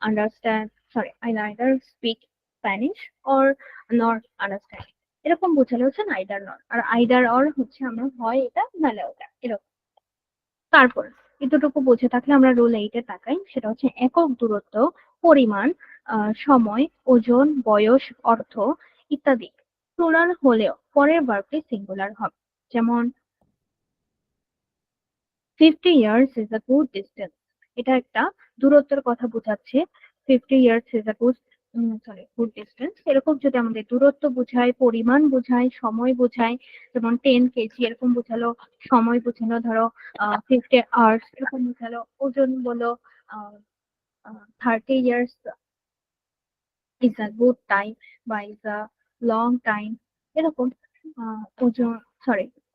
understand, sorry, I neither speak Spanish or নর আন্ডারস্ট্যান্ড, এরকম বোঝালে হচ্ছে নাইদার নর। আর আইদার অর হচ্ছে আমরা হয় এটা নাহলে ওটা, এরকম। তারপর এতটুকু বুঝে থাকলে আমরা রুল 8 এ তাকাই, সেটা হচ্ছে একক দূরত্ব, পরিমাণ, সময়, ওজন, বয়স, অর্থ ইত্যাদি প্লুরাল হলেও পরের ভার্বটি সিঙ্গুলার হবে। যেমন 50 years is a good distance. এটা একটা দূরত্বের কথা বোঝাচ্ছে। 50 years is a good distance। এরকম যদি আমাদের দূরত্ব বোঝায়, পরিমাণ বোঝায়, সময় বোঝায়, যেমন 10 কেজি এরকম বোঝালো, সময় বোঝালো ধরো 50 hours এরকম বোঝালো, ওজন বলো 30 years is a good time বা is a long time এরকম ওজন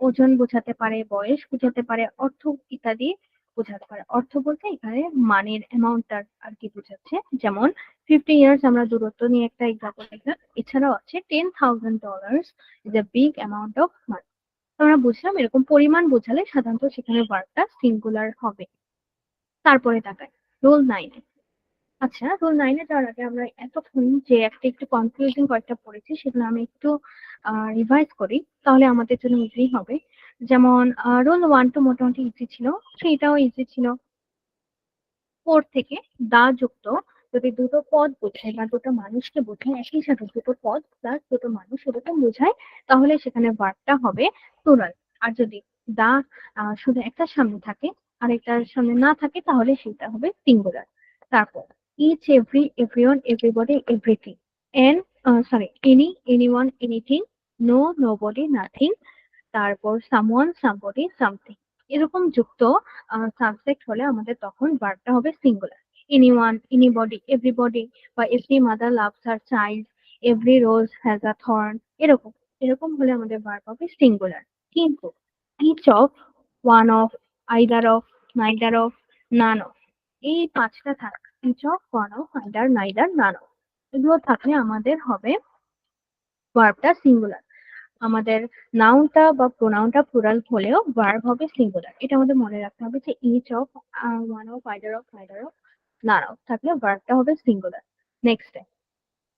ওজন বোঝাতে পারে, বয়স বোঝাতে পারে, অর্থ ইত্যাদি বোঝাতে পারে। অর্থ বলতে এখানে মানের অ্যামাউন্টটা আর কি বোঝাচ্ছে। যেমন 50 ইয়ার্স আমরা দূরত্ব নিয়ে একটা এক্সাম্পল দেখলাম। এছাড়াও আছে $10,000 is a big amount of money। আমরা বুঝলাম এরকম পরিমাণ বোঝালে সাধারণত সেখানে ভার্বটা সিঙ্গুলার হবে। তারপরে তাকাই রুল 9। আচ্ছা, রুল 9 এ যাওয়ার আগে আমরা এতক্ষণ যে একটা একটু কনফিউজিং কয়েকটা পড়েছি সেগুলো আমি একটু রিভাইজ করি, তাহলে আমাদের জন্য ইজি হবে। যেমন রুল 1 তো মোটামুটি ইজি ছিল, 3টাও ইজি ছিল। 4 থেকে দা যুক্ত যদি দুটো পদ বোঝায় বা দুটো মানুষকে বোঝায়, একই সাথে দুটো পদ প্লাস দুটো মানুষ এরকম বোঝায়, তাহলে সেখানে ভার্বটা হবে প্লুরাল। আর যদি দা শুধু একটা সামনে থাকে আর একটার সামনে না থাকে তাহলে সেটা হবে সিঙ্গুলার। তারপর each, every, everyone, everybody, everything, an any, anyone, anything, no, nobody, nothing, তারপর সামওয়ান, সামবডি, সামথিং এরকম যুক্ত সাবজেক্ট হলে আমাদের তখন ভার্বটা হবে সিঙ্গুলার। এনিওয়ান, এনিবডি, এভরিবডি বা every mother loves her child, every rose has a thorn এরকম এরকম হলে আমাদের ভার্ব হবে সিঙ্গুলার। কিন্তু each of, one of, either of, neither of, none of এই পাঁচটা থাকে। Each of, one of, either, neither, naan of এগুলো থাকলে আমাদের হবে ভার্বটা সিঙ্গুলার। আমাদের নাউনটা বা প্রোনাউনটা প্লুরাল হলেও ভার্ব হবে সিঙ্গুলার। এটা আমাদের মনে রাখতে হবে যে each of, one of, either of, neither of, none of থাকলে ভার্বটা হবে সিঙ্গুলার। নেক্সট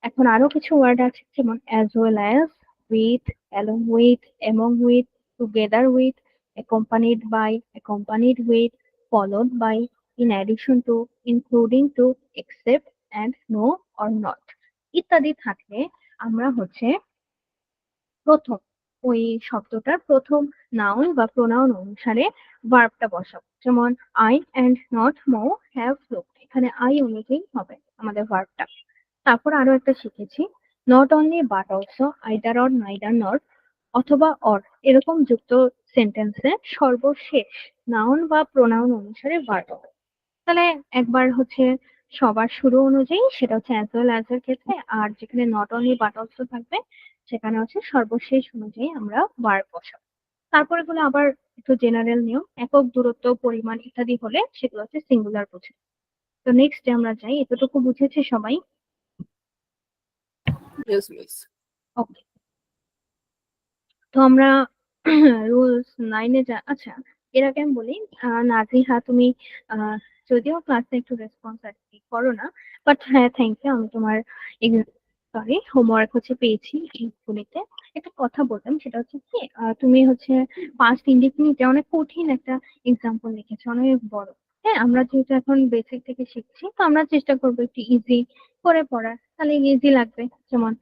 এখন আরো কিছু ওয়ার্ড আছে যেমন as well as, with, along with, among with, together with, accompanied by, accompanied with, followed by, in addition to, including to, except and no or not ইত্যাদি থাকলে আমরা হচ্ছে প্রথম ওই শব্দটার প্রথম নাউন বা প্রোনাউন অনুসারে ভার্বটা বসাবো। যেমন I and not Mo have looked, এখানে আই অনুযায়ী হবে আমাদের ভার্বটা। তারপর আরো একটা শিখেছি not only but also, either or, neither not অথবা অর এরকম যুক্ত সেন্টেন্সে সর্বশেষ নাউন বা প্রোনাউন অনুসারে ভার্ব হবে। তাহলে একবার হচ্ছে সবার শুরু অনুযায়ী সেটা হচ্ছে অ্যাজ ওয়েল অ্যাজ এর ক্ষেত্রে, আর যেখানে নট অনলি বাট অলসো থাকবে সেখানে হচ্ছে সর্বশেষ অনুযায়ী আমরা ভার্ব বসাবো। তারপরে গুলো আবার একটু জেনারেল নিয়ম, একক, দূরত্ব, পরিমাণ ইত্যাদি হলে সেগুলো হচ্ছে সিঙ্গুলার বোঝে। তো নেক্সট ডে আমরা যাই, এতটুকু বুঝেছে সবাই? Yes, miss. ওকে, তো আমরা রুলস 9 যা। আচ্ছা, এর আগে আমি বলি নাজিহা তুমি আহ, যদিও ক্লাসে একটু রেসপন্স আর কি করো না, বাট হ্যাঁ থ্যাংক ইউ, আমি তোমার সরি হোমওয়ার্ক হচ্ছে পেয়েছি স্কুলেতে। একটা কথা বলতাম সেটা হচ্ছে কি তুমি হচ্ছে পাস্ট ইনডিফিনিটে অনেক কঠিন একটা এক্সাম্পল লিখেছো, অনেক বড়। হ্যাঁ, আমরা যেহেতু এখন বেসিক থেকে শিখছি তো আমরা চেষ্টা করবো একটু ইজি করে পড়ার, তাহলে ইজি লাগবে। যেমন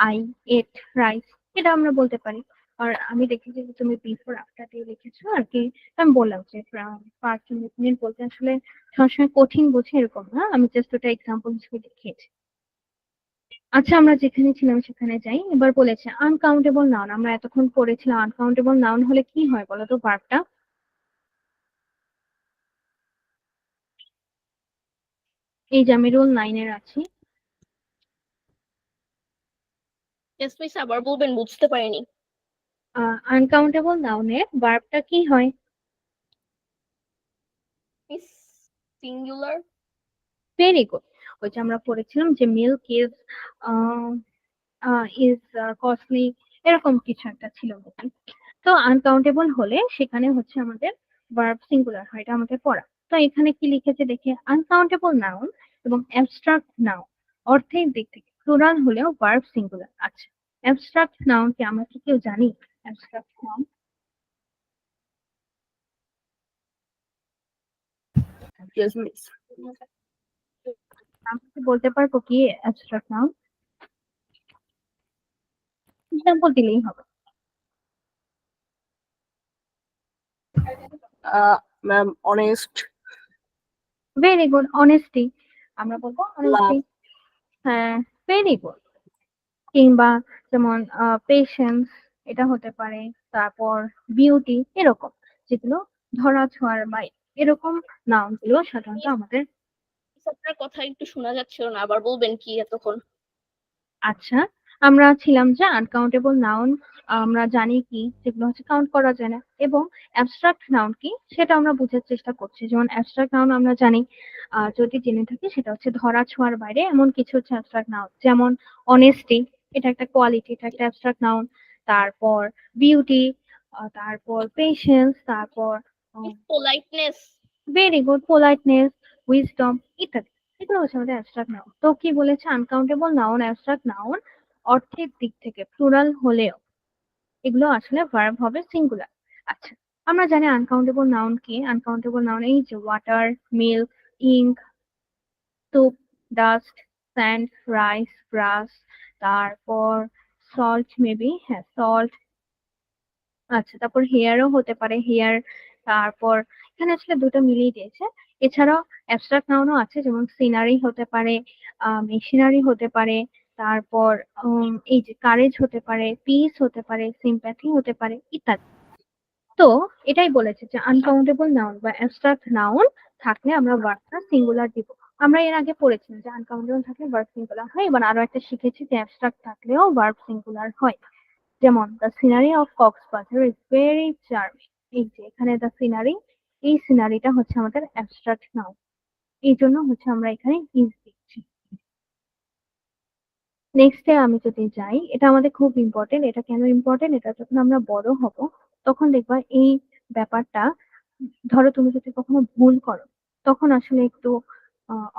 আই এট রাইস, এটা আমরা বলতে পারি। আর আমি দেখেছি যে তুমি বিফোর আফটার দিয়ে লিখেছো আর কি। আমি বললাম যে পাস্ট ইনডিফিনিট বলতে আসলে সবসময় কঠিন বোঝে এরকম না, আমি জাস্ট ওটা এক্সাম্পল হিসেবে দেখিয়েছি। আচ্ছা, আমরা যেখানে ছিলাম সেখানে যাই। এবার বলেছে আনকাউন্টেবল নাউন, আমরা এতক্ষণ পড়েছিলাম আনকাউন্টেবল নাউন হলে কি হয় বলো তো ভার্বটা? এই যে আমি রুল 9 আছি। ইয়েস মিস, আবার বলবেন, বুঝতে পারিনি। আনকাউন্টেবল নাউনের ভার্বটা কি হয়? Miss, singular. Very good. ওই যে আমরা পড়েছিলাম যে মিল্ক ইজ ইজ কস্টলি, এরকম কিছু একটা ছিল নাকি। তো আনকাউন্টেবল হলে সেখানে হচ্ছে আমাদের ভার্ব সিঙ্গুলার হয়, এটা আমাদের পড়া। তো এখানে কি লিখেছে দেখে, আনকাউন্টেবল নাউন এবং অ্যাবস্ট্রাক্ট নাউন অর্থের দিক থেকে প্লুরাল হলেও ভার্ব সিঙ্গুলার। আচ্ছা, অ্যাবস্ট্রাক্ট নাউন কি আমরা কি কেউ জানি? Abstract noun Yes, miss. আমি কি বলতে পারবো কি অ্যাবস্ট্রাক্ট নাউন? এক্সাম্পল দিলেই হবে। Ma'am honest, very good. Honesty আমরা বলবো লাভ, অনেস্টি। হ্যাঁ, ভেরি গুড। কিংবা যেমন পেশেন্স, এটা হতে পারে। তারপর বিউটি, এরকম যেগুলো ধরা ছোঁয়ার বাইরে, এরকম নাউন গুলো সাধারণত আমাদের। মিস আপনার কথা একটু শোনা যাচ্ছিল না, আবার বলবেন কি এতক্ষণ? আচ্ছা, আমরা ছিলাম যে আনকাউন্টেবল নাউন আমরা জানি কি, যেগুলো হচ্ছে কাউন্ট করা যায় না, এবং অ্যাবস্ট্রাক্ট নাউন কি সেটা আমরা বোঝার চেষ্টা করছি। যেমন অ্যাবস্ট্রাক্ট নাউন আমরা জানি, যদি জেনে থাকি, সেটা হচ্ছে ধরা ছোঁয়ার বাইরে এমন কিছু হচ্ছে অ্যাবস্ট্রাক্ট নাউন। যেমন অনেস্টি, এটা একটা কোয়ালিটি, এটা একটা অ্যাবস্ট্রাক্ট নাউন। তারপর বিউটি, তারপর পেশেন্স, তারপর politeness. Very good, politeness, wisdom ইত্যাদি। এগুলো হচ্ছে আমাদের অ্যাবস্ট্রাক্ট নাউন। তো কি বলেছে, আনকাউন্টেবল নাউন, অ্যাবস্ট্রাক্ট নাউন অর্থের দিক থেকে প্লুরাল হলেও এগুলো আসলে ভার্ব হবে সিঙ্গুলার। আচ্ছা, আমরা জানি আনকাউন্টেবল নাউন কি। আনকাউন্টেবল নাউন এই যে water, milk, ink, soup, dust, sand, rice, grass, তারপর সল্ট, মেবি, হ্যাঁ সল্ট। আচ্ছা, তারপর হেয়ারও হতে পারে, হেয়ার। তারপর এখানে আসলে দুটো মিলিয়ে দিয়েছে। এছাড়াও অ্যাবস্ট্রাক্ট নাউনও আছে, যেমন সিনারি হতে পারে, মেশিনারি হতে পারে। তারপর এই যে কারেজ হতে পারে, পিস হতে পারে, সিম্প্যাথি হতে পারে ইত্যাদি। তো এটাই বলেছে যে আনকাউন্টেবল নাউন বা অ্যাবস্ট্রাক্ট নাউন থাকলে আমরা ভার্বটা সিঙ্গুলার দিব। আমরা এর আগে পড়েছিলাম যে আনকাউন্টেবল থাকলে ভার্ব সিঙ্গুলার হয়, এবার আরো একটা শিখেছি যে অ্যাবস্ট্রাক্ট থাকলেও ভার্ব সিঙ্গুলার হয়। যেমন the scenery of Cox's Bazar is very charming. এই যে এখানে দ্য সিনারি, এই সিনারিটা হচ্ছে আমাদের অ্যাবস্ট্রাক্ট নাউন, এই জন্য হচ্ছে আমরা এখানে ইজ দিচ্ছি। নেক্সটে আমি যদি যাই, এটা আমাদের খুব ইম্পর্টেন্ট। এটা কেন ইম্পর্টেন্ট, এটা যখন আমরা বড় হব তখন দেখবা এই ব্যাপারটা, ধরো তুমি যদি কখনো ভুল করো, তখন আসলে একটু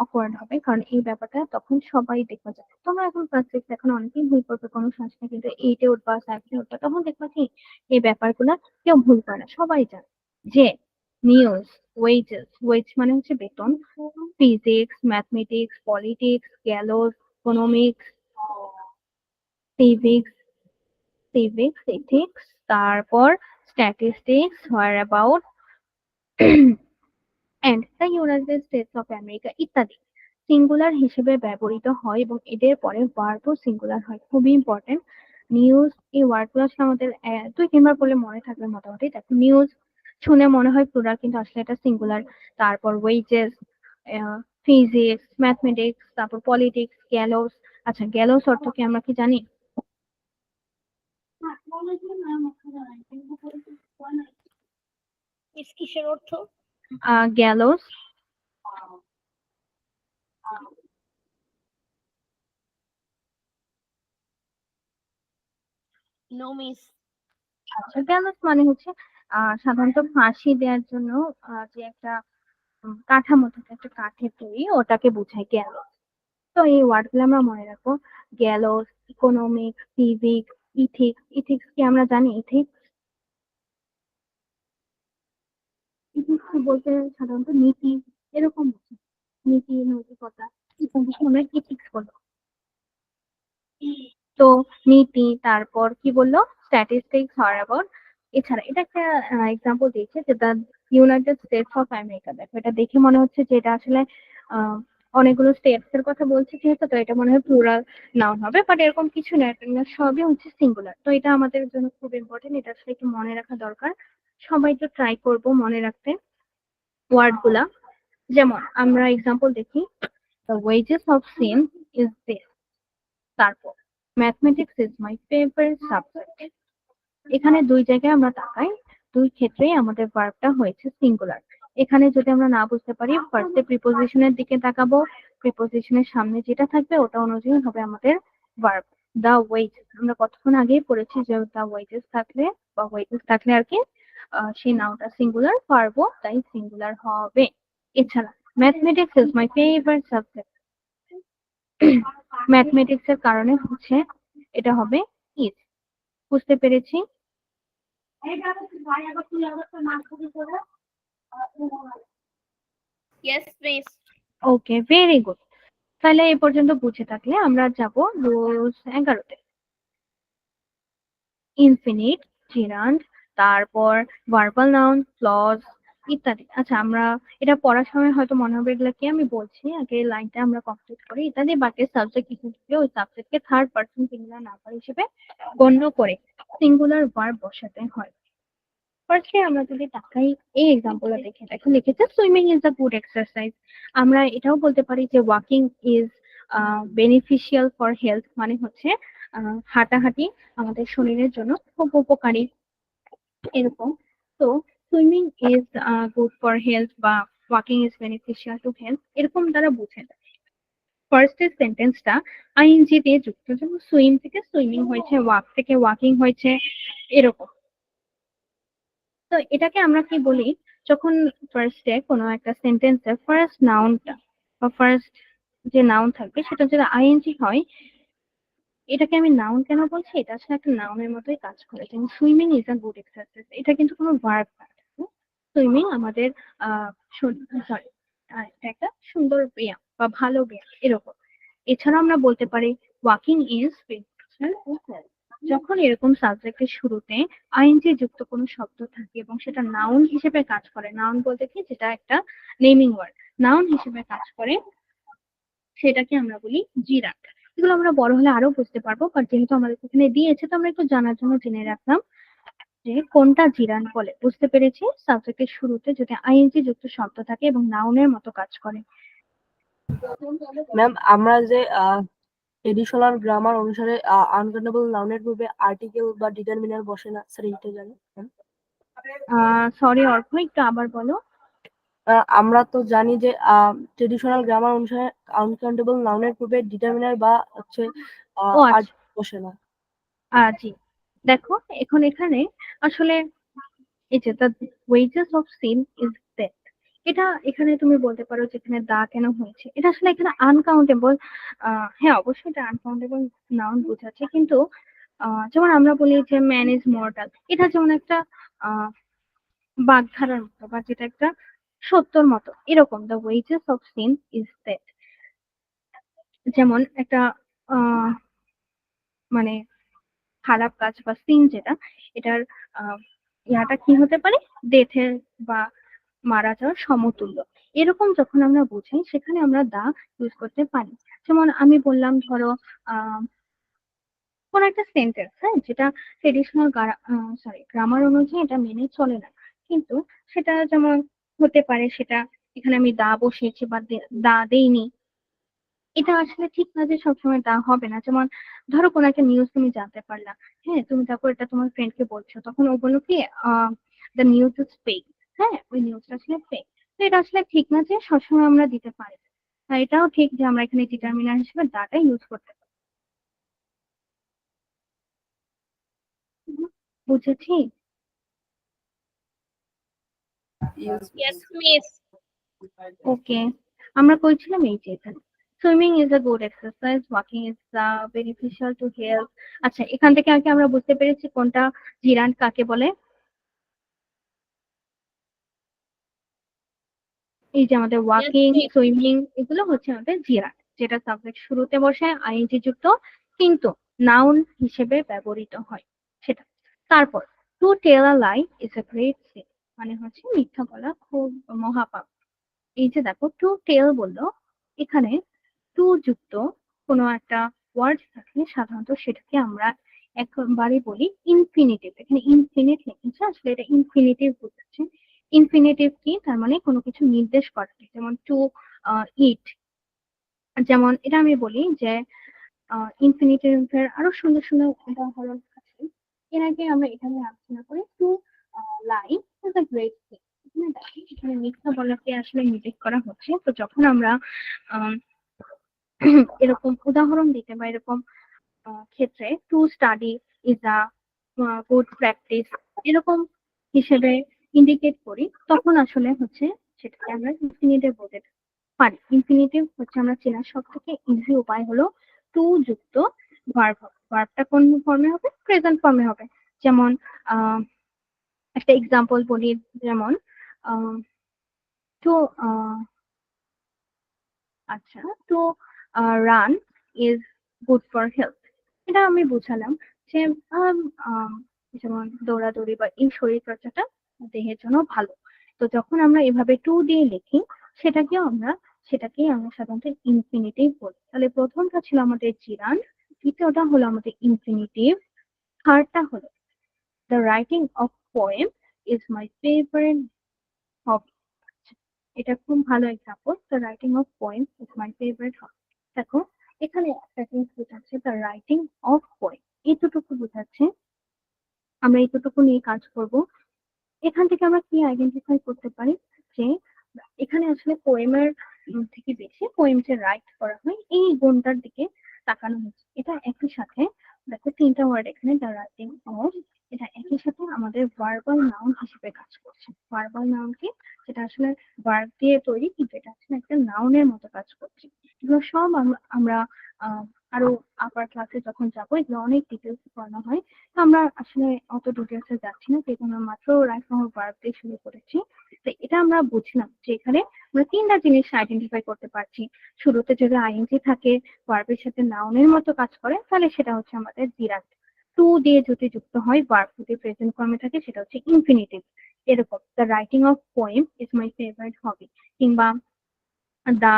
অকওয়ার্ড হবে, কারণ এই ব্যাপারটা তখন সবাই দেখবা যায়। তোমরা এখন ক্লাস সিক্স, এখন অনেকেই ভুল করবে, কোনো সমস্যা নেই, কিন্তু এইটে উঠবা, সেভেনে উঠবা, তখন দেখবা কি এই ব্যাপারগুলা কেউ ভুল করে না, সবাই জানে যে নিউজ, ওয়েজেস, ওয়েজ মানে হচ্ছে বেতন, physics, mathematics, politics, gallows, economics, civics, ethics, তারপর statistics, whereabouts, and the United States of America ইত্যাদি সিঙ্গুলার হিসেবে ব্যবহৃত হয়, এবং এদের পরে ভার্বও সিঙ্গুলার হয়। খুবই ইম্পর্টেন্ট। নিউজ, এই ওয়ার্ডগুলো আসলে আমাদের দুই তিনবার পড়লে মনে থাকবে মোটামুটি। দেখো, নিউজ শুনে মনে হয় প্লুরাল, কিন্তু আসলে এটা সিঙ্গুলার। তারপর ওয়েজেস, ফিজিক্স, ম্যাথমেটিক্স, তারপর পলিটিক্স, গ্যালোস। আচ্ছা, গ্যালোস অর্থ কি আমরা কি জানি? মিস কিসের অর্থ? Gallows, no miss. আচ্ছা, গ্যালোস মানে হচ্ছে সাধারণত ফাঁসি দেওয়ার জন্য যে একটা কাঠামো থাকে, একটা কাঠের তৈরি, ওটাকে বোঝায় গ্যালোস। তো এই ওয়ার্ড গুলো আমরা মনে রাখবো। গ্যালোস, ইকোনমিক্স, সিভিক্স, ইথিক্স। ইথিক্স কি আমরা জানি? ইথিক্স, ইথিক্স বলতে সাধারণত নীতি, এরকম বোঝায়। নীতি, নৈতিকতা ইত্যাদিকে আমরা ইথিক্স বলবো। তো নীতি, তারপর কি বললো, স্ট্যাটিস্টিক্স, হার অ্যাবাউট। এছাড়া এটা একটা এক্সাম্পল দিয়েছে যে the United States of America. দেখো, এটা দেখে মনে হচ্ছে যে এটা আসলে আহ, অনেকগুলো স্টেটস এর কথা বলছে, যেহেতু তো এটা মনে হয় প্লুরাল নাউন হবে, বাট এরকম কিছু না, এটা সবই হচ্ছে সিঙ্গুলার। তো এটা আমাদের জন্য খুব ইম্পর্টেন্ট, এটা আসলে একটু মনে রাখা দরকার। সবাই তো ট্রাই করবো মনে রাখতে ওয়ার্ড গুলা। যেমন আমরা এক্সাম্পল দেখি, the wages of sin is this. তারপর mathematics is my favourite subject. এখানে দুই জায়গায় আমরা তাকাই, দুই ক্ষেত্রেই আমাদের ভার্বটা হয়েছে সিঙ্গুলার। এখানে যদি আমরা না বুঝতে পারি, ফার্স্টে প্রিপোজিশনের দিকে তাকাবো, প্রিপোজিশনের সামনে যেটা থাকবে ওটা অনুযায়ী হবে আমাদের ভার্ব। দা ওয়েজেস, আমরা কতক্ষণ আগেই পড়েছি যে দা ওয়েজেস থাকলে বা ওয়েজেস থাকলে আর কি সেই নাউনটা সিঙ্গুলার, ভার্বও তাই সিঙ্গুলার হবে। এছাড়া mathematics is my favourite subject, mathematics এর কারণে হচ্ছে এটা হবে ইজ। বুঝতে পেরেছি? Yes miss. Okay, very good. তাহলে এই পর্যন্ত বুঝে থাকলে আমরা যাব রুলস 11-তে। ইনফিনিট, জিরান্ড, তারপর ভার্বাল নাউন, ক্লজ, ইত্যাদি। আচ্ছা, আমরা এটা পড়ার সময় হয়তো মনে হবে এগুলা কি, আমি বলছি আগে লাইনটা আমরা কমপ্লিট করি। ইত্যাদি বাকি সাবজেক্ট হিসেবে ওই সাবজেক্টকে থার্ড পারসন সিঙ্গুলার নাম্বার হিসেবে গণ্য করে সিঙ্গুলার ভার্ব বসাতে হয়। ফার্স্টে আমরা যদি তাকাই, এই এক্সাম্পলটা দেখে দেখো, লিখেছে swimming is a good exercise. আমরা এটাও বলতে পারি যে walking is beneficial for health, মানে হচ্ছে হাঁটাহাঁটি আমাদের শরীরের জন্য খুব উপকারী, এরকম। তো swimming is good for health বা walking is beneficial to health, এরকম তারা বুঝেন। ফার্স্টের সেন্টেন্সটা আইএনজি দিয়ে যুক্ত, যেমন সুইম থেকে সুইমিং হয়েছে, ওয়াক থেকে ওয়াকিং হয়েছে, এরকম। তো এটাকে আমরা কি বলি, যখন ফার্স্টে কোনো একটা সেন্টেন্সে ফার্স্ট নাউনটা বা ফার্স্ট যে নাউন থাকবে সেটা যদি আইএনজি হয়, এটাকে আমি নাউন কেন বলছি, এটা আসলে একটা নাউনের মতোই কাজ করে। যেমন swimming is a good exercise, এটা কিন্তু কোনো ভার্ব না। সুইমিং আমাদের সরি, এটা একটা সুন্দর ব্যায়াম বা ভালো ব্যায়াম, এরকম। এছাড়া আমরা বলতে পারি walking is beneficial to health. যখন এরকম সাবজেক্টের শুরুতে আইএনজি যুক্ত কোনো শব্দ থাকে এবং সেটা নাউন হিসেবে কাজ করে, নাউন বলতে কি, যেটা একটা নেমিং ওয়ার্ড, নাউন হিসেবে কাজ করে, সেটাকে আমরা বলি জিরাফ। এগুলো আমরা বড় হলে আরো বুঝতে পারবো, বাট যেহেতু আমাদের এখানে দিয়েছে তো আমরা একটু জানার জন্য জেনে রাখলাম যে কোনটা জিরান বলে। বুঝতে পেরেছি, সাবজেক্টের শুরুতে যদি আইএনজি যুক্ত শব্দ থাকে এবং নাউনের মতো কাজ করে। ম্যাম, আমরা যে ট্রেডিশনাল গ্রামার অনুসারে আনকাউন্টেবল নাউনের পূর্বে আর্টিকেল বা ডিটারমিনার বসে না, স্যার এইটা জানি ম্যাম। সরি অর্ক, একটু আবার বলো। আমরা তো জানি যে ট্রেডিশনাল গ্রামার অনুসারে আনকাউন্টেবল নাউনের পূর্বে ডিটারমিনার বা হচ্ছে ও আচ্ছা, আর্টিকেল বসে না। জি। দেখো, এখন এখানে আসলে এই যে the wages of sin is death, এটা এখানে তুমি বলতে পারো যে এখানে দা কেন হয়েছে, এটা আসলে এখানে আনকাউন্টেবল। হ্যাঁ, অবশ্যই এটা আনকাউন্টেবল নাউন বোঝাচ্ছে, কিন্তু যেমন আমরা বলি যে ম্যান ইজ মর্টাল, এটা যেমন একটা আহ বাগধারার মতো বা যেটা একটা সত্যর মতো, এরকম the wages of sin is death. যেমন একটা আহ মানে খারাপ কাজ বা সিন যেটা, এটার আহ ইয়াটা কি হতে পারে, ডেথের বা মারা যাওয়ার সমতুল্য। এরকম যখন আমরা বুঝি সেখানে আমরা দা ইউজ করতে পারি। যেমন আমি বললাম, ধরো আহ কোন একটা সেন্টেন্স, হ্যাঁ, যেটা ট্রেডিশনাল গ্রামার অনুযায়ী এটা মেনে চলে না, কিন্তু সেটা যেমন হতে পারে, সেটা এখানে আমি দা বসিয়েছি বা দা দেইনি, এটা আসলে ঠিক না যে সবসময় দা হবে না। যেমন ধরো কোনো একটা নিউজ তুমি জানতে পারলা, হ্যাঁ, তুমি তারপর এটা তোমার ফ্রেন্ডকে বলছো, তখন ও বললো কি, দ্য নিউজ ইজ ফেক, হ্যাঁ, ওই নিউজটা আসলে ফেক। তো এটা আসলে ঠিক না যে সবসময় আমরা দিতে পারি। তাই এটাও ঠিক যে আমরা এখানে ডিটারমিনার হিসেবে দাটা ইউজ করতে পারি। বুঝেছি। Yes miss. ওকে, আমরা কইছিলাম এই যে এখানে swimming is a good exercise, walking is beneficial to health. আচ্ছা, এখান থেকে আগে আমরা বুঝতে পেরেছি কোনটা জিরান্ড কাকে বলে। এই যে আমাদের ইয়েস ওয়াকিং, মিস। সুইমিং, এগুলো হচ্ছে আমাদের জিরান্ড, যেটা সাবজেক্ট শুরুতে বসে আইএনজি যুক্ত কিন্তু নাউন হিসেবে ব্যবহৃত হয় সেটা। তারপর to tell a lie is a great sin, মানে হচ্ছে মিথ্যা বলা খুব মহাপাপ। এই যে দেখো, টু টেল বললো, এখানে টু যুক্ত কোনো একটা ওয়ার্ড থাকলে সাধারণত সেটাকে আমরা একবারে বলি ইনফিনিটিভ। এখানে ইনফিনিট লিখেছে, আসলে এটা ইনফিনিটিভ বোঝাচ্ছে। ইনফিনিটিভ কি, তার মানে কোনো কিছু নির্দেশ করাকে, যেমন টু ইট। যেমন এটা আমি বলি যে ইনফিনিটিভের আরো সুন্দর সুন্দর উদাহরণ আছে। এর আগে আমরা এখানে আলোচনা করি to lie is a great thing. এখানে দেখি, এখানে মিথ্যা বলাকে আসলে নির্দেশ করা হচ্ছে। তো যখন আমরা আহ, এরকম উদাহরণ দিতে বা এরকম ক্ষেত্রে to study is a good practice, এরকম হিসেবে ইন্ডিকেট করি, তখন আসলে হচ্ছে সেটাকে আমরা ইনফিনিটিভ বলতে পারি। ইনফিনিটিভ হচ্ছে আমরা চেনার সব থেকে ইজি উপায় হলো টু যুক্ত ভার্ব। ভার্বটা কোন ফর্মে হবে, প্রেজেন্ট ফর্মে হবে। যেমন আহ একটা এক্সাম্পল বলি, যেমন টু আচ্ছা, to run is good for health. এটা আমি বুঝালাম যে আম, আম, যেমন দৌড়াদৌড়ি বা এই শরীর চর্চাটা দেহের জন্য ভালো। তো যখন আমরা এভাবে টু দিয়ে লিখি সেটাকেই আমরা সাধারণত ইনফিনিটিভ বলি। তাহলে প্রথমটা ছিল আমাদের জিরান্ড, দ্বিতীয়টা হলো আমাদের ইনফিনিটিভ, থার্ডটা হলো the writing of poem is my favourite hobby. এটা খুব ভালো example, the writing of poem is my favourite hobby. দেখো এখানে একটা জিনিস বোঝাচ্ছে দ্য রাইটিং অফ পোয়েম, এতটুকু বোঝাচ্ছে আমরা এতটুকু নিয়ে কাজ করব। এখান থেকে আমরা কি আইডেন্টিফাই করতে পারি যে এখানে আসলে পোয়েমের থেকে বেশি পোয়েম যে রাইট করা হয় এই গুণটার দিকে তাকানো হচ্ছে। এটা একই সাথে দেখো তিনটা ওয়ার্ড এখানে, দ্য রাইটিং অফ, এটা একই সাথে আমাদের ভার্বাল নাউন হিসেবে কাজ করছে। ভার্বাল নাউন কি, যেটা আসলে ভার্ব দিয়ে তৈরি কিন্তু এটা আসলে একটা নাউনের মতো কাজ করছে। এগুলো সব আমরা আরো আপার ক্লাসে যখন যাবো এগুলো অনেক ডিটেলস পড়ানো হয়। তো আমরা আসলে অত ডিটেলসে যাচ্ছি না, যেহেতু আমরা মাত্র রাইট ফর্ম ভার্ব দিয়ে শুরু করেছি। তো এটা আমরা বুঝলাম যে এখানে আমরা তিনটা জিনিস আইডেন্টিফাই করতে পারছি। শুরুতে যদি আইএনজি থাকে, ভার্বের সাথে নাউনের মতো কাজ করে, তাহলে সেটা হচ্ছে আমাদের জিরান্ড। টু দিয়ে যদি যুক্ত হয়, ভার্ব যদি প্রেজেন্ট ফর্মে থাকে, সেটা হচ্ছে ইনফিনিটিভ। এরকম the writing of poem is my favourite hobby, কিংবা দা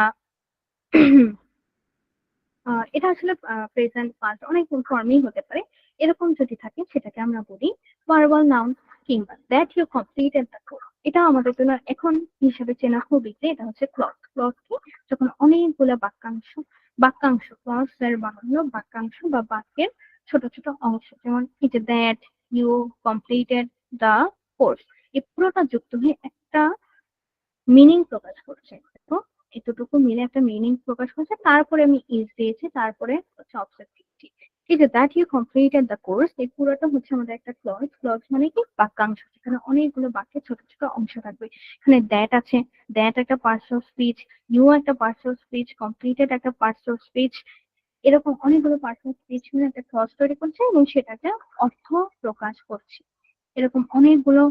এটা আসলে প্রেজেন্ট পাস্ট অনেক ফর্মেই হতে পারে। এরকম যদি থাকে সেটাকে আমরা বলি ভার্বাল নাউন। কিংবা that you completed the course, এটা আমাদের জন্য এখন হিসাবে চেনা খুব ইজি। এটা হচ্ছে ক্লজ। ক্লজ কি, যখন অনেকগুলো বাক্যাংশ ক্লজ এর বানানো বাক্যাংশ বা বাক্যের ছোট ছোট অংশ, যেমন এই যে that you completed the course, এই পুরোটা যুক্ত হয়ে একটা মিনিং প্রকাশ করছে। তো এতটুকু মিলে একটা মিনিং প্রকাশ করছে, তারপরে আমি ইজ দিয়েছি, তারপরে হচ্ছে অবজেক্ট দিয়েছি। ঠিক আছে, that you completed the course, এই পুরোটা হচ্ছে আমাদের একটা ক্লজ। ক্লজ মানে কি, বাক্যাংশ, যেখানে অনেকগুলো বাক্যের ছোট ছোট অংশ থাকবে। এখানে দ্যাট আছে, দ্যাট একটা পার্টস অফ স্পিচ, ইউ একটা পার্টস অফ স্পিচ, কমপ্লিটেড একটা পার্টস অফ স্পিচ, এরকম অনেকগুলো পার্টস অফ স্পিচ মিলে একটা ক্লজ তৈরি করছে এবং সেটাকে অর্থ প্রকাশ করছে। এরকম অনেকগুলো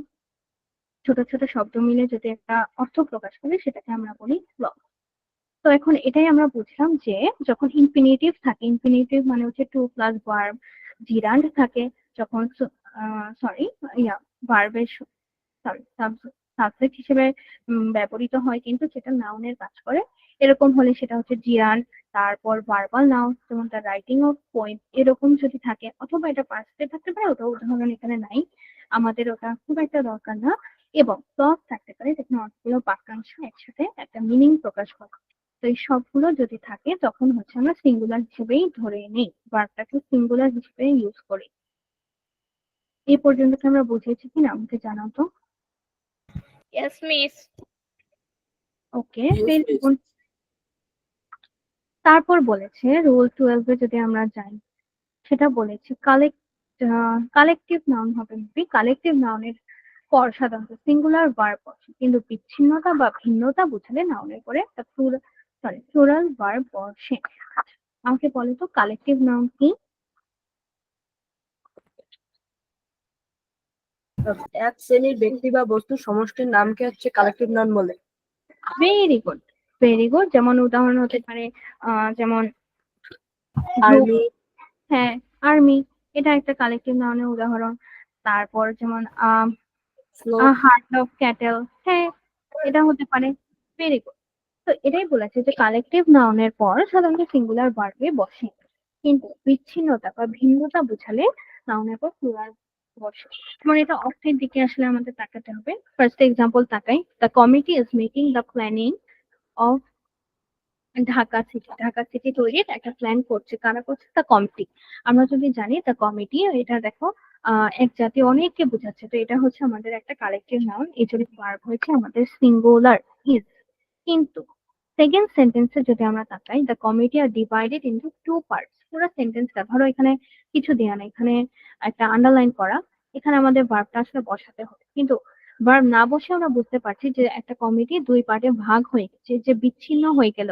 ছোট ছোট শব্দ মিলে যদি একটা অর্থ প্রকাশ করে সেটাকে আমরা বলি ক্লজ। তো এখন এটাই আমরা বুঝলাম যে যখন ইনফিনিটিভ থাকে, ইনফিনিটিভ মানে হচ্ছে টু প্লাস ভার্ব, জিরান্ড থাকে যখন সরি ইয়া ভার্বের সরি সাবজেক্ট হিসেবে ব্যবহৃত হয় কিন্তু সেটা নাউনের কাজ করে, এরকম হলে সেটা হচ্ছে জিরান্ড। তারপর ভার্বাল নাউন যেমন দ্য রাইটিং অফ পোয়েম, এরকম যদি থাকে, অথবা এটা পাস্টে থাকতে পারে, ওটা উদাহরণ এখানে নাই, আমাদের ওটা খুব একটা দরকার না। এবং ক্লজ থাকতে পারে যেখানে অনেকগুলো বাক্যাংশ একসাথে একটা মিনিং প্রকাশ করে। তো এই সবগুলো যদি থাকে তখন হচ্ছে আমরা সিঙ্গুলার হিসেবেই ধরে নিই, ভার্বটাকে সিঙ্গুলার হিসেবে ইউজ করি। এই পর্যন্ত কি আমরা বুঝিয়েছি কিনা আমাকে জানাও তো। Yes, miss. ওকে, Yes, ভেরি yes. গুড। তারপর বলেছে রুল 12 এ যদি আমরা যাই, সেটা বলেছে কালেকটিভ নাউন হবে। কালেকটিভ নাউনের পর সাধারণত সিঙ্গুলার ভার্ব বসে, কিন্তু বিচ্ছিন্নতা বা ভিন্নতা বোঝালে নাউনের পরে একটা প্লুরাল ভার্ব বসে। আমাকে বলো তো কালেকটিভ নাউন কি? এক শ্রেণীর ব্যক্তি বা বস্তুর সমষ্টির নামকে হচ্ছে কালেকটিভ নাউন বলে। Very good, very good. যেমন উদাহরণ হতে পারে যেমন গ্রুপ, আর্মি, হ্যাঁ আর্মি, এটা একটা কালেকটিভ নাউনের উদাহরণ। তারপর যেমন ফ্লোক, হার্ট অফ ক্যাটেল, হ্যাঁ এটা হতে পারে। Very good. তো এটাই বলেছে যে কালেকটিভ নাউনের পর সাধারণত সিঙ্গুলার ভার্বে বসে, কিন্তু বিচ্ছিন্নতা বা ভিন্নতা বোঝালে নাউনের পর প্লুরাল বসে। মানে এটা অর্থের দিকে আসলে আমাদের তাকাতে হবে। ফার্স্ট এক্সাম্পল তাকাই, the committee is making the planning of Dhaka city তৈরির একটা প্ল্যান করছে। কারা করছে? The committee. আমরা যদি জানি দ্য কমিটি, এটা দেখো এক জাতি অনেককে বোঝাচ্ছে, তো এটা হচ্ছে আমাদের একটা কালেকটিভ নাউন, এই জন্য ভার্ব হয়েছে আমাদের সিঙ্গুলার ইজ। কিন্তু সেকেন্ড সেন্টেন্সে যদি আমরা তাকাই, the committee are divided into two parts, পুরো সেন্টেন্সটা ধরো এখানে কিছু দেয়া নেই, এখানে একটা আন্ডারলাইন করা, এখানে আমাদের ভার্বটা আসলে বসাতে হবে, কিন্তু ভার্ব না বসে আমরা বুঝতে পারছি যে একটা কমিটি দুই পার্টে ভাগ হয়ে গেছে, যে বিচ্ছিন্ন হয়ে গেল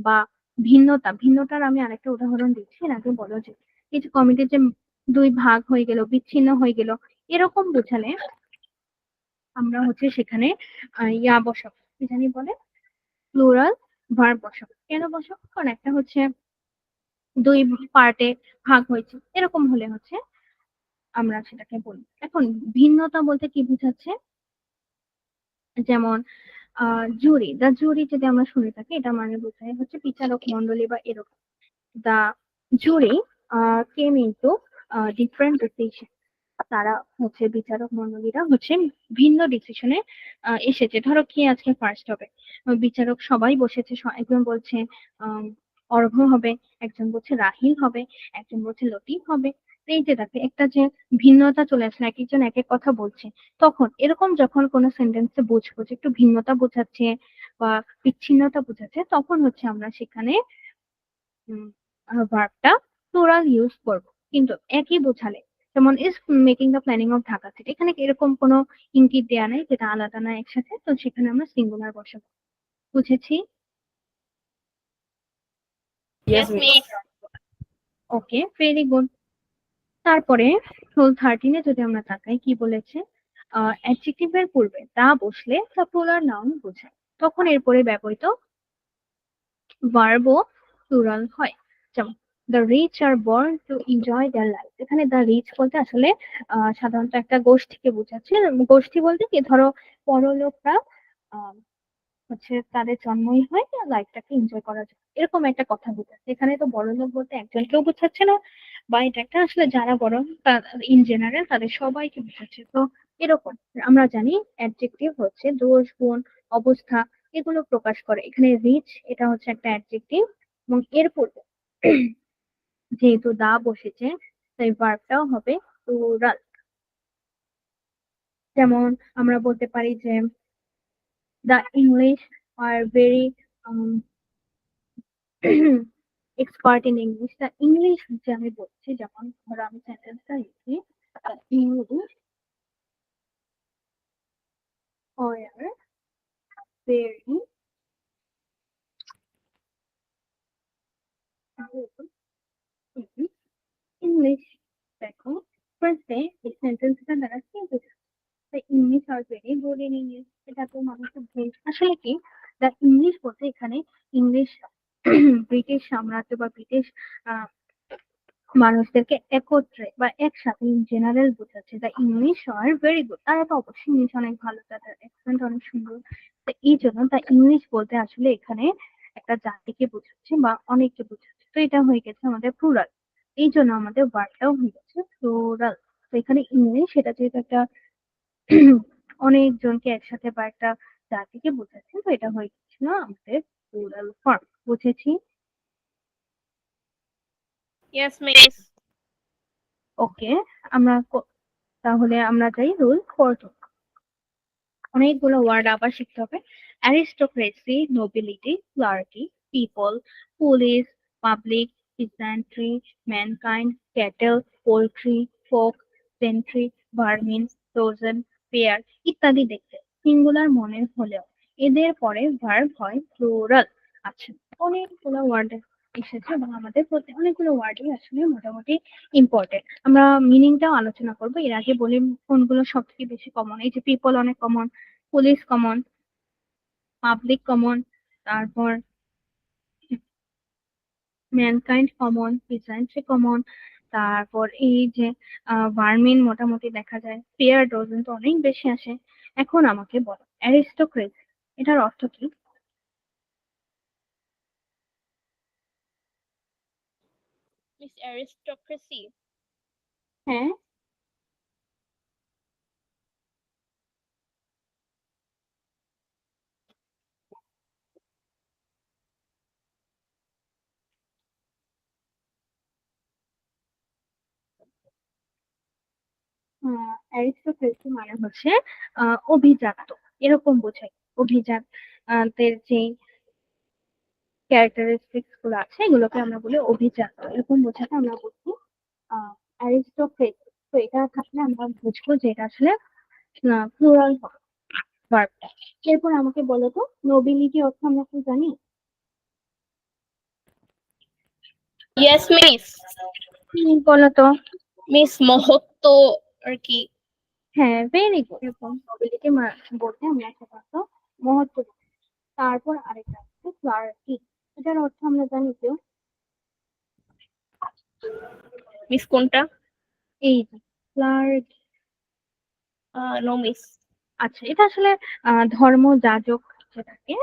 বা ভিন্নতার আমি আরেকটা উদাহরণ দিচ্ছি, এর আগে বলো যে এই যে কমিটির যে দুই ভাগ হয়ে গেল, বিচ্ছিন্ন হয়ে গেল, এরকম বোঝালে আমরা হচ্ছে সেখানে ইয়া বসাবো, কি জানি বলে, প্লুরাল ভার্ব বসাবো। কেন বসাবো? কারণ একটা হচ্ছে দুই পার্টে ভাগ হয়েছে, এরকম হলে হচ্ছে আমরা সেটাকে বলি। এখন ভিন্নতা বলতে কি বোঝাচ্ছে? যেমন জুরি, দ্য জুরি যদি আমরা শুনে থাকি, এটা মানে বোঝায় হচ্ছে বিচারক মন্ডলী বা এরকম। The jury came into different decision. তারা হচ্ছে বিচারক মন্ডলীরা হচ্ছে ভিন্ন ডিসিশনে এসেছে। ধরো কি আজকে ফার্স্ট হবে, বিচারক সবাই বসেছে, একজন বলছে আম, অর্ঘ্য হবে, একজন বলছে রাহিল হবে, একজন বলছে লতিফ হবে। এই যে দেখে একটা যে ভিন্নতা চলে আসলে, এক একজন এক এক কথা বলছে, তখন এরকম যখন কোনো সেন্টেন্সে বুঝবো যে একটু ভিন্নতা বোঝাচ্ছে বা বিচ্ছিন্নতা বোঝাচ্ছে, তখন হচ্ছে আমরা সেখানে ভার্বটা প্লুরাল ইউজ করব। কিন্তু একই বোঝালে, যেমন is making the planning of Dhaka city, এখানে এরকম কোনো ইঙ্গিত দেয়া নাই যেটা আলাদা না একসাথে, তো সেখানে আমরা সিঙ্গুলার বসাবো। বুঝেছি? Yes Yes, miss. miss. ওকে, ভেরি গুড। তারপরে রুল 13-এ যদি আমরা তাকাই, কি বলেছে? অ্যাডজেক্টিভের পূর্বে দা বসলে তা প্লুরাল নাউন বোঝায়, তখন এরপরে ব্যবহৃত ভার্বও প্লুরাল হয়। যেমন the rich are born to enjoy their life, এখানে দ্য রিচ বলতে আসলে সাধারণত একটা গোষ্ঠীকে বোঝাচ্ছে। গোষ্ঠী বলতে কি, ধরো বড়লোকরা আহ, হচ্ছে তাদের জন্মই হয় লাইফটাকে এনজয় করার জন্য, এরকম একটা কথা বোঝাচ্ছে। এখানে তো বড়লোক বলতে একজনকেও বোঝাচ্ছে না, বা এটা একটা আসলে যারা বড় ইন জেনারেল তাদের সবাইকে বোঝাচ্ছে। তো এরকম আমরা জানি অ্যাডজেক্টিভ হচ্ছে দোষ, গুণ, অবস্থা, এগুলো প্রকাশ করে। এখানে রিচ এটা হচ্ছে একটা অ্যাডজেক্টিভ, এবং এর পূর্বে যেহেতু দা বসেছে, তাই ভার্বটাও হবে প্লুরাল। যেমন আমরা বলতে পারি যে the English are very expert in English. The English হচ্ছে, আমি বলছি, যেমন ধরো আমি সেন্টেন্সটা লিখি, English were very good in English. দেখো ফার্স্টে এই সেন্টেন্সটা দ্বারা কি বোঝাচ্ছে? The English are very good in English, এটা তো মানুষের ভুল। আসলে কি, দ্য ইংলিশ বলতে এখানে ইংলিশ ব্রিটিশ সাম্রাজ্য বা ব্রিটিশ মানুষদেরকে একত্রে বা একসাথে ইন জেনারেল বোঝাচ্ছে। The English are very good, তারা তো অবশ্যই ইংলিশ অনেক ভালো, তাদের অ্যাকসেন্ট অনেক সুন্দর। তো এই জন্য দ্য ইংলিশ বলতে আসলে এখানে একটা জাতিকে বোঝাচ্ছে বা অনেককে বোঝাচ্ছে। তো এটা হয়ে গেছে আমাদের প্লুরাল, এই জন্য আমাদের ওয়ার্ডটাও হয়ে গেছে প্লুরাল। তো এখানে ইংলিশ এটা যেহেতু একটা অনেকজনকে একসাথে বা একটা জাতিকে বোঝাচ্ছে, তো এটা হয়ে গেছিল আমাদের প্লুরাল ফর্ম। বুঝেছি? Yes, miss. ওকে, আমরা তাহলে আমরা যাই রুল 14। অনেকগুলো ওয়ার্ড আবার শিখতে হবে। Aristocracy, nobility, clergy, people, police, public, peasantry, mankind, cattle, poultry, folk, gentry, vermin, ফ্রোজেন, পেয়ার ইত্যাদি দেখতে সিঙ্গুলার মনে হলেও এদের পরে ভার্ব হয় প্লুরাল। আচ্ছা, অনেকগুলো ওয়ার্ড এসেছে এবং আমাদের অনেকগুলো ওয়ার্ডই আসলে মোটামুটি ইম্পর্টেন্ট। আমরা মিনিংটাও আলোচনা করবো। এর আগে বলি কোনগুলো সব থেকে বেশি কমন। এই যে পিপল অনেক common, police common, public common, তারপর ম্যানকাইন্ড কমন, পিজেন্ট্রি কমন, তারপর এই যে ভার্মিন মোটামুটি দেখা যায়, পেয়ার ডজন তো অনেক বেশি আসে। এখন আমাকে বলো অ্যারিস্টোক্রেসি এটার অর্থ কি? Miss aristocracy. হ্যাঁ, অ্যারিস্টোক্রেসি মানে হচ্ছে অভিজাত, এরকম বোঝায়। অভিজাত দের যে ক্যারেক্টারিস্টিক্স গুলো আছে এগুলোকে আমরা বলি অভিজাত, এরকম বোঝাতে আমরা বলছি অ্যারিস্টোক্রেসি। তো এটা থাকলে আমরা বুঝবো যে এটা আসলে প্লুরাল ভার্বটা। এরপর আমাকে বলো তো নোবিলিটি অর্থ আমরা কি জানি? Yes, miss. বলো তো। মিস মহত্ব আর কি? হ্যাঁ, ভেরি গুড। এরকম নোবিলিটি বলতে আমরা সাধারণত মহত্ব বুঝি। তারপর আরেকটা আছে ক্লার্কি, এটার অর্থ আমরা জানি কেউ? মিস কোনটা? এই যে ক্লার্ক। No miss. আচ্ছা, এটা আসলে ধর্ম যাজক যে থাকে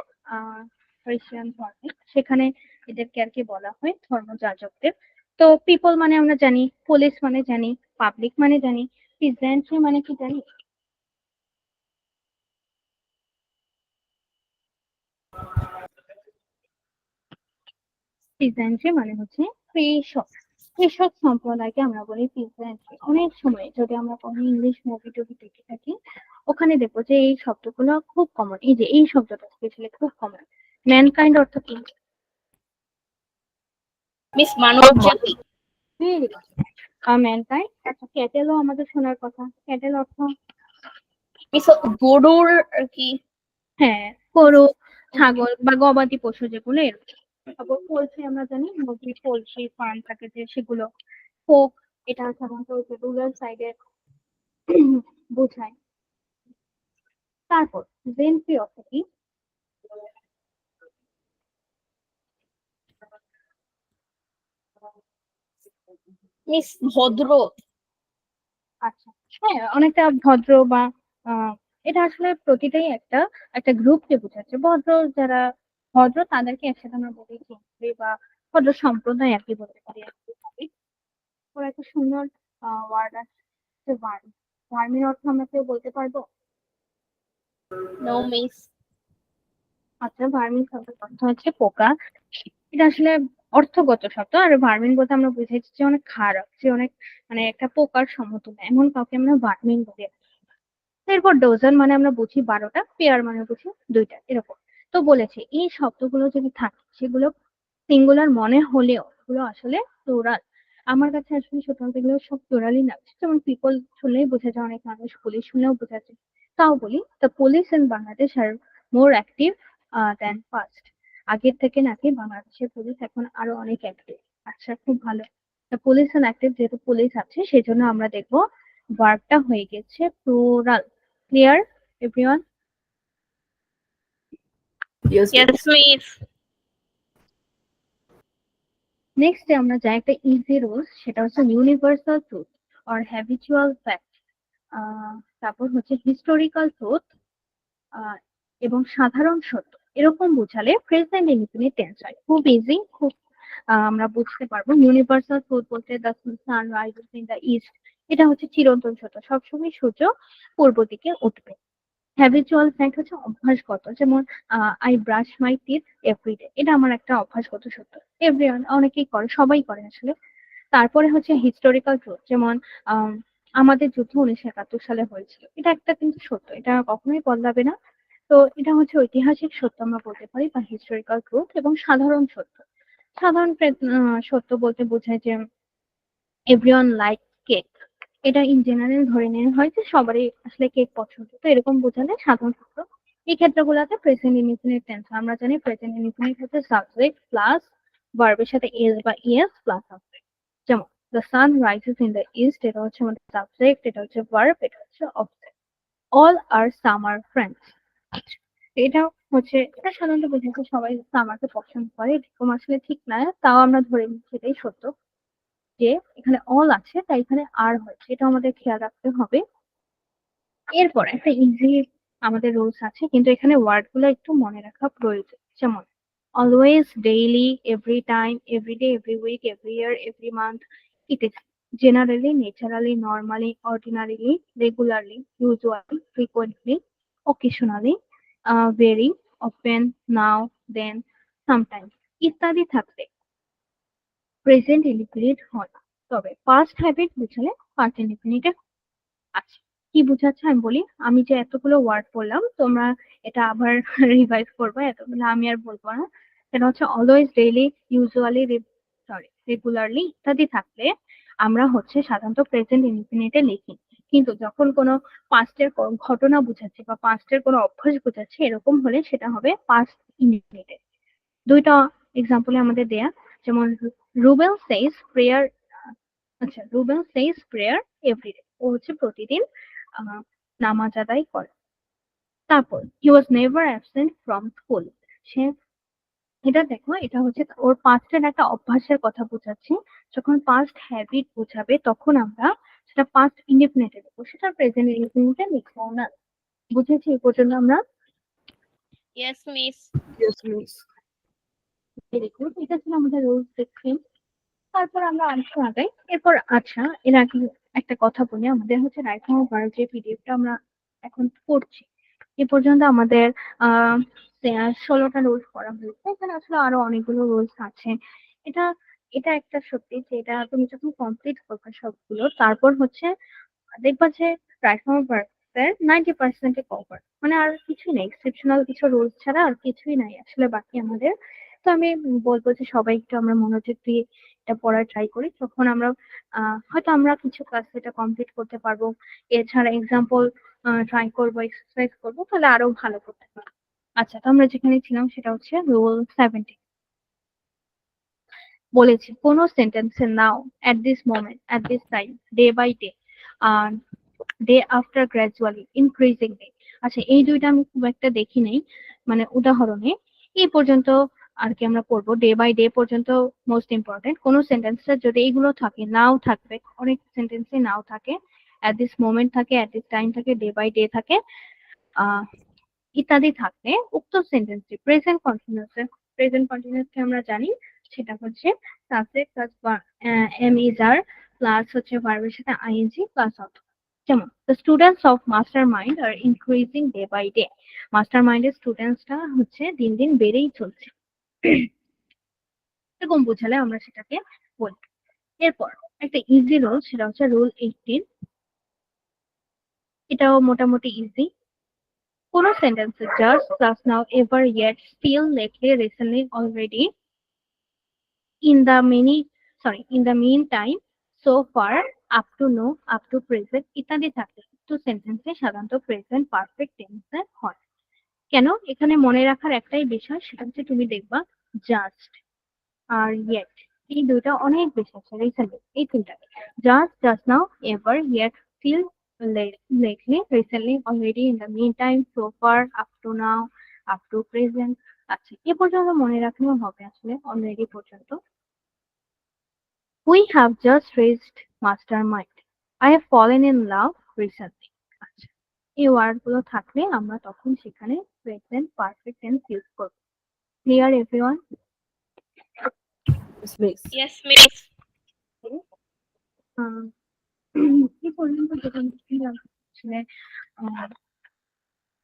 খ্রিস্টান ধর্মে, সেখানে এদেরকে আর কি বলা হয় ধর্ম যাজকদের। তো পিপল মানে আমরা জানি, পুলিশ মানে জানি, পাবলিক মানে জানি, পিজেন্ট্রি মানে কি জানি? পিজেন্ট্রি মানে হচ্ছে কৃষক। কৃষক সম্প্রদায়কে আমরা বলি পিজেন্ট্রি। অনেক সময় যদি আমরা কোনো ইংলিশ মুভি টুভি দেখে থাকি, ওখানে দেখবো যে এই শব্দগুলো খুব কমন। এই যে এই শব্দটা স্পেশালি খুব কমন। ম্যানকাইন্ড অর্থ কি? মিস মানব জাতি। ম্যানকাইন্ড। আচ্ছা, ক্যাটেলও আমাদের শোনার কথা। ক্যাটেল অর্থ? মিস গরুর আর কি। হ্যাঁ, গরু, ছাগল বা গবাদি পশু যেগুলো এরকম। তারপর পোল্ট্রি আমরা জানি, মুরগি পোল্ট্রি ফার্ম থাকে যে সেগুলো। পোক, এটা সাধারণত রুরাল সাইডে বোঝায়। তারপর জেন্ট্রি অর্থ কি? মিস ভদ্র। আচ্ছা, হ্যাঁ, অনেকটা ভদ্র বা এটা আসলে প্রতিটাই একটা একটা গ্রুপকে বোঝাচ্ছে। ভদ্র যারা ভদ্র তাদেরকে একসাথে আমরা বলি জেন্ট্রি বা ভদ্র সম্প্রদায় আর কি বলতে পারি আর কি। ওর একটা সুন্দর ওয়ার্ড আছে ভার্ম। ভার্মের অর্থ আমরা কেউ বলতে পারবো? No miss. আচ্ছা, ভার্মিন শব্দের অর্থ হচ্ছে পোকা। এটা আসলে অর্থগত শব্দ। আর ভার্মিন বলতে আমরা বুঝাইছি যে অনেক খারাপ, যে অনেক মানে একটা পোকার সমতুল্য, এমন কাউকে আমরা ভার্মিন বলি। এরপর ডজন মানে আমরা বুঝি 12টা, পেয়ার মানে বুঝি 2টা, এরকম। তো বলেছে এই শব্দগুলো যদি থাকে সেগুলো সিঙ্গুলার মনে হলেও এগুলো আসলে প্লুরাল। আমার কাছে আসলে সত্যি বলতে এগুলো সব প্লুরালই লাগছে। যেমন পিপল শুনলেই বোঝা যায় অনেক মানুষ, পুলিশ শুনলেও বোঝা যায়। তাও বলি, the police in Bangladesh are more active than first. আগের থেকে নাকি বাংলাদেশের পুলিশ এখন আরো অনেক অ্যাক্টিভ। আচ্ছা, খুব ভালো। দ্য পুলিশ ইন অ্যাক্টিভ, যেহেতু পুলিশ আছে সেই জন্য আমরা দেখবো ভার্বটা হয়ে গেছে plural. Clear everyone? Yes yes miss. Next আমরা যাই একটা ইজি রুলস, সেটা হচ্ছে universal truth or habitual fact. তারপর হচ্ছে হিস্টোরিক্যাল ট্রুথ এবং সাধারণ সত্য, এরকম বোঝালে প্রেজেন্ট ইনডিফিনিট টেন্স হয়। খুব ইজি, খুব আমরা বুঝতে পারবো। ইউনিভার্সাল ট্রুথ বলতে the sun rises in the east, এটা হচ্ছে চিরন্তন সত্য, সবসময় সূর্য পূর্ব দিকে উঠবে। হ্যাবিচুয়াল ফ্যাক্ট হচ্ছে অভ্যাসগত, যেমন I brush my teeth every day, এটা আমার একটা অভ্যাসগত সত্য। এভরিওয়ান, অনেকেই করে, সবাই করে আসলে। তারপরে হচ্ছে হিস্টোরিক্যাল ট্রুথ, যেমন আম, আমাদের যুদ্ধ 1971 সালে হয়েছিল, এটা একটা কিন্তু সত্য, এটা কখনোই বদলাবে না। তো এটা হচ্ছে ঐতিহাসিক সত্য আমরা বলতে পারি বা হিস্টোরিক্যাল ট্রুথ। এবং সাধারণ সত্য, সাধারণ সত্য বলতে বোঝায় যে এভরিওয়ান লাইক কেক, এটা ইন জেনারেল ধরে নেওয়া হয় যে সবারই আসলে কেক পছন্দ, তো এরকম বোঝালে সাধারণ সূত্র। এই ক্ষেত্রগুলোতে প্রেজেন্ট ইনডিফিনিট টেন্স, আমরা জানি প্রেজেন্ট ইনডিফিনিট হচ্ছে সাবজেক্ট প্লাস ভার্বের সাথে এস বা ইএস প্লাস সাবজেক্ট। যেমন the sun rises in the east, এটা হচ্ছে আমাদের সাবজেক্ট, এটা হচ্ছে ভার্ব, এটা হচ্ছে অবজেক্ট। অল আর সামার ফ্রেন্ডস, এটা হচ্ছে, এটা সাধারণত বোঝাচ্ছে সবাই সামারকে পছন্দ করে, এরকম আসলে ঠিক না, তাও আমরা ধরে নিচ্ছি এটাই সত্য যে এখানে অল আছে তাই এখানে আর হয়েছে, এটা আমাদের খেয়াল রাখতে হবে। এরপর একটা ইজি আমাদের রুলস আছে, কিন্তু এখানে ওয়ার্ড গুলো একটু মনে রাখা প্রয়োজন। যেমন always, daily, every time, every day, every week, every year, every month, ইত্যাদি। Generally, naturally, normally, ordinarily, regularly, usually, frequently, occasionally, very often, now, then, sometimes ইত্যাদি থাকলে প্রেজেন্ট ইনডিফিনিট হয় না। তবে পাস্ট হ্যাবিট বুঝালে পাস্ট ইনডিফিনিটে। আচ্ছা, কি বুঝাচ্ছে আমি বলি। আমি যে এতগুলো ওয়ার্ড বললাম তোমরা এটা আবার রিভাইজ করবে, এতগুলো আমি আর বলবো না। সেটা হচ্ছে always, daily, usually, sorry, regularly ইত্যাদি থাকলে আমরা হচ্ছে সাধারণত প্রেজেন্ট ইনডিফিনিটে লিখি। কিন্তু যখন কোনো পাস্টের ঘটনা বোঝাচ্ছে বা পাস্টের কোনো অভ্যাস বোঝাচ্ছে এরকম হলে সেটা হবে পাস্ট ইনডিফিনিটে। দুইটা এক্সাম্পলে আমাদের দেয়া, যেমন রুবেল সেইস প্রেয়ার। আচ্ছা, রুবেল সেইস প্রেয়ার এভরিডে, ও হচ্ছে প্রতিদিন আহ, নামাজ আদায় করে। তারপর he was never absent from school, সে, এটা দেখো এটা হচ্ছে ওর পাস্টের একটা অভ্যাসের কথা বোঝাচ্ছে। যখন পাস্ট হ্যাবিট বোঝাবে তখন আমরা সেটা পাস্ট ইনডিফিনিটে লিখবো, সেটা প্রেজেন্ট ইনডিফিনিটে লিখবো না। বুঝেছি এই পর্যন্ত আমরা? Yes, miss. Yes, miss. Very good. এটা ছিল আমাদের রুলস সেকশন। তারপর আমরা আরেকটু আগাই। এরপর আচ্ছা, এর আগে একটা কথা বলি, আমাদের হচ্ছে রাইট নাও ভার্ব যে পিডিএফটা আমরা এখন করছি, এ পর্যন্ত আমাদের 16টা রুলস করা হয়েছে। এখানে আসলে আরো অনেকগুলো রুলস আছে। এটা এটা একটা সত্যি যে এটা তুমি যখন কমপ্লিট করবে সবগুলো, তারপর হচ্ছে দেখবা যে রাইট নাও ভার্বসের 90% কভার, মানে আর কিছুই নেই, এক্সেপশনাল কিছু রুলস ছাড়া আর কিছুই নাই আসলে বাকি আমাদের। তো আমি বলবো যে সবাই একটু আমরা মনোযোগ দিয়ে এটা পড়ার ট্রাই করি, তখন আমরা হয়তো আমরা কিছু ক্লাস এটা কমপ্লিট করতে পারবো। এছাড়া এক্সাম্পল ট্রাই করবো, এক্সারসাইজ করবো, তাহলে আরো ভালো করতে পারবো। আচ্ছা, তো আমরা যেখানে ছিলাম সেটা হচ্ছে রুল 70। বলেছি কোন সেন্টেন্সে now, at this moment, at this time, day by day, day after gradually, increasingly. আচ্ছা, এই দুইটা আমি খুব একটা দেখি নাই, মানে উদাহরণে এই পর্যন্ত আর কি আমরা পড়বো। ডে বাই ডে পর্যন্ত মোস্ট ইম্পর্টেন্ট। কোন সেন্টেন্সে যদি এইগুলো থাকে, নাও থাকবে, অনেক সেন্টেন্সে নাও থাকে, এট দিস মোমেন্ট থাকে, এট দিস টাইম থাকে, ডে বাই ডে থাকে, আহ ইত্যাদি থাকলে উক্ত সেন্টেন্সটি প্রেজেন্ট কন্টিনিউয়াস। প্রেজেন্ট কন্টিনিউয়াসকে আমরা জানি সেটা হচ্ছে subject plus am is are plus হচ্ছে ভার্বের সাথে আইএনজি প্লাস অথ। যেমন the students of Master Mind are increasing day by day. মাস্টার মাইন্ডের স্টুডেন্টসটা হচ্ছে দিন দিন বেড়েই চলছে, এরকম বোঝালে আমরা সেটাকে বলি। এরপর একটা ইজি রুল, সেটা হচ্ছে রুল 18। এটাও মোটামুটি ইজি। কোনো সেন্টেন্সে just, plus now, ever, yet, still, lately, recently, already, in the many in the meantime, so far, up to now, up to present ইত্যাদি থাকলে তো সেন্টেন্সে সাধারণত প্রেজেন্ট পারফেক্ট টেন্সে হয়। কেন? এখানে মনে রাখার একটাই বিষয়, সেটা হচ্ছে তুমি দেখবা জাস্ট আর ইয়েট, এই দুইটা অনেক বেশি আছে রিসেন্টলি, এই তিনটা just, just now, ever, yet, still, lately, recently, already, in the meantime, so far, up to now, up to present। আচ্ছা, এ পর্যন্ত মনে রাখলেও হবে আসলে, অলরেডি পর্যন্ত। We have just reached mastermind. I have fallen in love recently. আচ্ছা, এই word গুলো থাকলে আমরা তখন সেখানে প্রেজেন্ট পারফেক্ট টেন্স ইউজ করব। Clear everyone? Yes, miss. Yes, miss. এই পর্যন্ত যেটা আসলে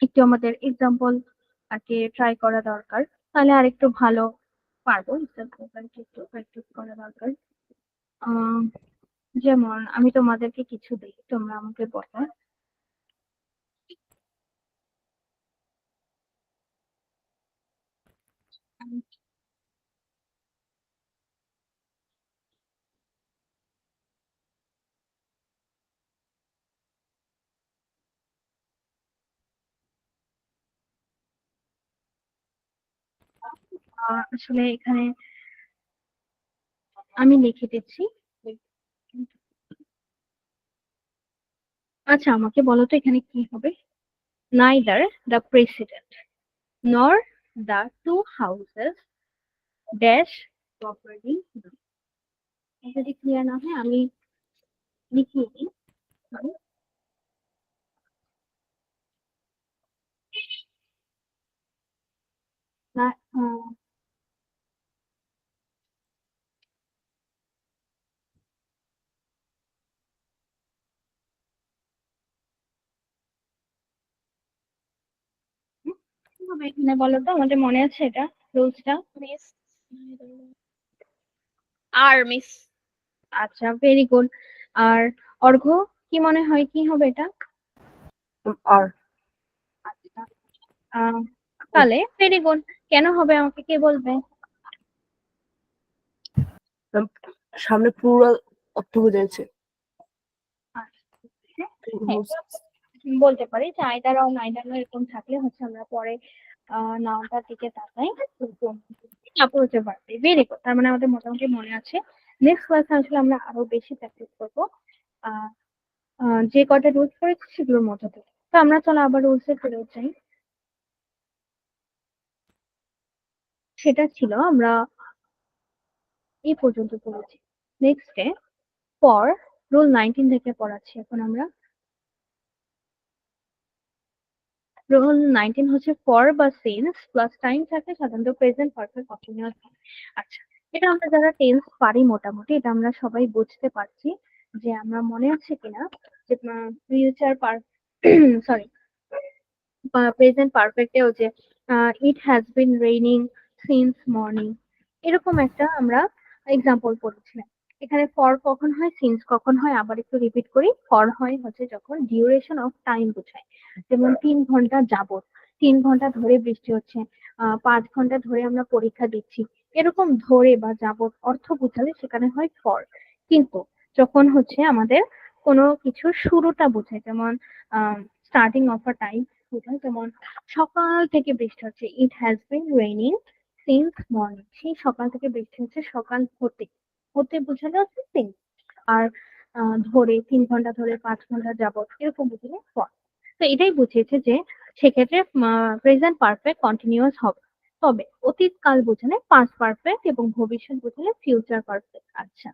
একটু আমাদের এক্সাম্পল আগে ট্রাই করা দরকার, তাহলে আর একটু ভালো পারবো। এক্সাম্পল একটু প্র্যাকটিস করা দরকার। আহ, যেমন আমি তোমাদেরকে কিছু দিই, তোমরা আমাকে বলো। আসলে এখানে আমি লিখে দিচ্ছি। আচ্ছা, আমাকে বলো তো এখানে কি হবে। Neither the president nor the two houses dash property। যদি ক্লিয়ার না হয় আমি লিখিয়ে দিই। না, কি হবে এখানে বলো তো, আমাদের মনে আছে এটা রুলসটা? Miss. R, miss. আচ্ছা, ভেরি গুড। আর অর্ঘ্য, কি মনে হয় কি হবে এটা? আর আচ্ছা, তাহলে ভেরি গুড। কেন হবে আমাকে কে বলবে? সামনে পুরো অর্থ বোঝাচ্ছে। আচ্ছা, হ্যাঁ, বলতে পারি যে আইদার অর নাইদার এরকম থাকলে হচ্ছে আমরা পরে নাউনটার দিকে তাকাই, তারপর হচ্ছে পারবে। ভেরি গুড, তার মানে আমাদের মোটামুটি মনে আছে। নেক্সট ক্লাসে আসলে আমরা আরো বেশি প্র্যাকটিস করবো আহ যে কটা রুলস করেছি সেগুলোর মধ্যে থেকে। তো আমরা চলো আবার রুলসে ফিরে যাই। সেটা ছিল আমরা এই পর্যন্ত পড়েছি। নেক্সটে পর রুল 19 থেকে পড়াচ্ছি এখন আমরা। রুল 19 হচ্ছে ফর বা সিন্স প্লাস টাইম থাকে সাধারণত প্রেজেন্ট পারফেক্ট কন্টিনিউয়াস। আচ্ছা, এটা আমরা যারা টেন্স পারি মোটামুটি এটা আমরা সবাই বুঝতে পারছি। যে আমরা মনে আছে কিনা যে ফিউচার পার সরি প্রেজেন্ট পারফেক্টেও যে it has been raining since morning, এরকম একটা আমরা এক্সাম্পল পড়েছিলাম। এখানে ফর কখন হয়, সিন্স কখন হয়, আবার একটু রিপিট করি। ফর হয় হচ্ছে যখন ডিউরেশন অফ টাইম বোঝায়, যেমন 3 ঘন্টা যাবত, 3 ঘন্টা ধরে বৃষ্টি হচ্ছে, 5 ঘন্টা ধরে আমরা পরীক্ষা দিচ্ছি, এরকম ধরে বা যাবত অর্থ বোঝালে সেখানে হয় ফর। কিন্তু যখন হচ্ছে আমাদের কোনো কিছুর শুরুটা বোঝায়, যেমন স্টার্টিং অফ আ টাইম বোঝায়, যেমন সকাল থেকে বৃষ্টি হচ্ছে, it has been raining since morning, সেই সকাল থেকে বৃষ্টি হচ্ছে, সকাল হতে হতে বোঝানো হচ্ছে সিন্স। আর ধরে 3 ঘন্টা ধরে 5 ঘন্টা যাবত এরকম বোঝালে ফর। তো এটাই বুঝিয়েছে যে সেক্ষেত্রে প্রেজেন্ট পারফেক্ট কন্টিনিউয়াস হবে। তবে অতীত কাল বোঝালে পাস্ট পারফেক্ট এবং ভবিষ্যৎ বোঝালে ফিউচার পারফেক্ট। আচ্ছা,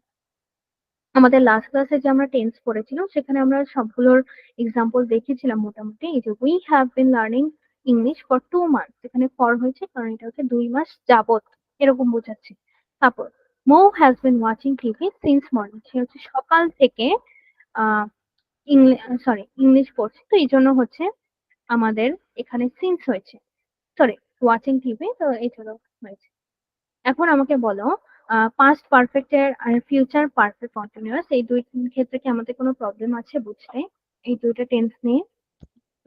আমাদের লাস্ট ক্লাসে যে আমরা টেন্স পড়েছিলাম সেখানে আমরা সবগুলোর এক্সাম্পল দেখেছিলাম মোটামুটি। এই যে we have been learning English for 2 months, এখানে ফর হয়েছে কারণ এটা হচ্ছে 2 মাস যাবত, এরকম বোঝাচ্ছে। তারপর Mo has been watching TV since morning, সে হচ্ছে সকাল থেকে আহ ইংলিশ পড়ছে, তো এই জন্য হচ্ছে আমাদের এখানে সিন্স হয়েছে, সরি ওয়াচিং টিভি, তো এই জন্য হয়েছে। এখন আমাকে বলো পাস্ট পারফেক্ট এর আর ফিউচার পারফেক্ট কন্টিনিউয়াস এই দুই ক্ষেত্রে কি আমাদের কোনো প্রবলেম আছে বুঝতে, এই দুইটা টেন্স নিয়ে?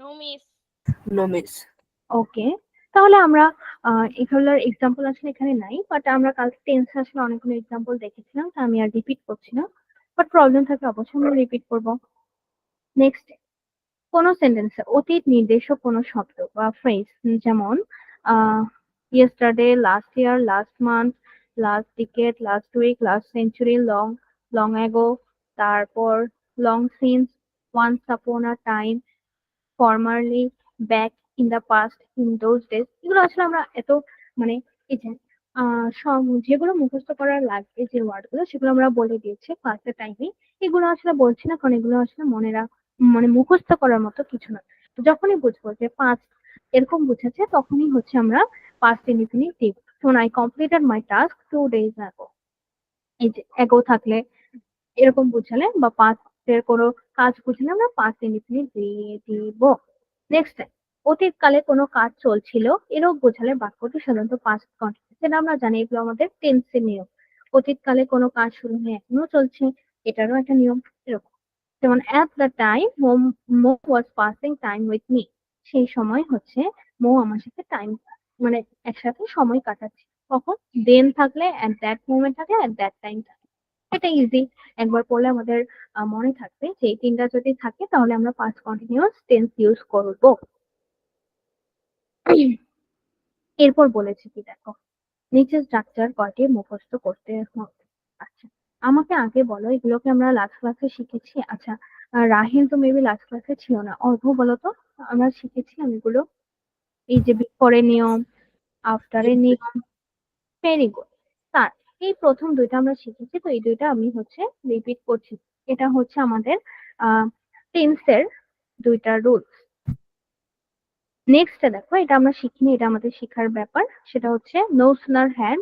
No miss. No miss. Okay, তাহলে আমরা এগুলোর এক্সাম্পল আসলে এখানে নাই, বাট আমরা কাল টেন্স আসলে অনেকগুলো এক্সাম্পল দেখেছিলাম, তো আমি আর রিপিট করছি না। বাট প্রবলেম থাকলে অবশ্যই আমরা রিপিট করবো। নেক্সট, কোনো সেন্টেন্সে অতীত নির্দেশক কোনো শব্দ বা ফ্রেজ, যেমন yesterday, last year, last month, last decade, last week, last century, long long ago, তারপর long since, once upon a time, formerly, back in the past, in those days, এগুলো আসলে আমরা এত মানে এই যে যেগুলো মুখস্থ করার লাগবে যে ওয়ার্ড গুলো সেগুলো আমরা বলে দিয়েছি ফার্স্টের টাইমে। এগুলো আসলে বলছি না কারণ এগুলো আসলে মুখস্থ করার মতো কিছু না। যখনই বুঝবো যে পাঁচ এরকম বুঝেছে তখনই হচ্ছে আমরা পাস্ট ইনডিফিনিট। শোন, I completed my task 2 days ago, এই যে এগো থাকলে এরকম বুঝালে বা পাস্টের কোনো কাজ বুঝলে আমরা পাস্ট ইনডিফিনিট দিয়ে দিব। নেক্সট, অতীতকালে কোনো কাজ চলছিল এরকম বোঝালে বাক্যটি সাধারণত পাস্ট কন্টিনিউয়াস, সেটা আমরা জানি, এগুলো আমাদের টেন্সের নিয়ম। অতীতকালে কোনো কাজ শুরু হয়ে এখনো চলছে, এটারও একটা নিয়ম এরকম। যেমন at the time Mo was passing time with me, সেই সময় হচ্ছে মো আমার সাথে টাইম মানে একসাথে সময় কাটাচ্ছে। কখন? দেন থাকলে, অ্যাট দ্যাট মোমেন্ট থাকলে, অ্যাট দ্যাট টাইম থাকলে। এটা ইজি, একবার পড়লে আমাদের মনে থাকবে যে এই তিনটা যদি থাকে তাহলে আমরা পাস্ট কন্টিনিউয়াস টেন্স ইউজ করব। এরপর বলেছি কি দেখো, নিচের স্ট্রাকচার কয়টি মুখস্থ করতে হবে। আচ্ছা, আমাকে আগে বলো এগুলোকে আমরা লাস্ট ক্লাসে শিখেছি। আচ্ছা, রাহিল তো মেবি লাস্ট ক্লাসে ছিল না, অর্ঘ বলো তো আমরা শিখেছি আমি এগুলো। এই যে বিফোরের নিয়ম, আফটারের নিয়ম, ভেরি গুড। তার এই প্রথম দুইটা আমরা শিখেছি, তো এই দুইটা আমি হচ্ছে রিপিট করছি। এটা হচ্ছে আমাদের টেন্সের দুইটা রুলস। নেক্সট দেখো, এটা আমরা শিখিনি, এটা আমাদের শিখার ব্যাপার, সেটা হচ্ছে নো সুনার হ্যাড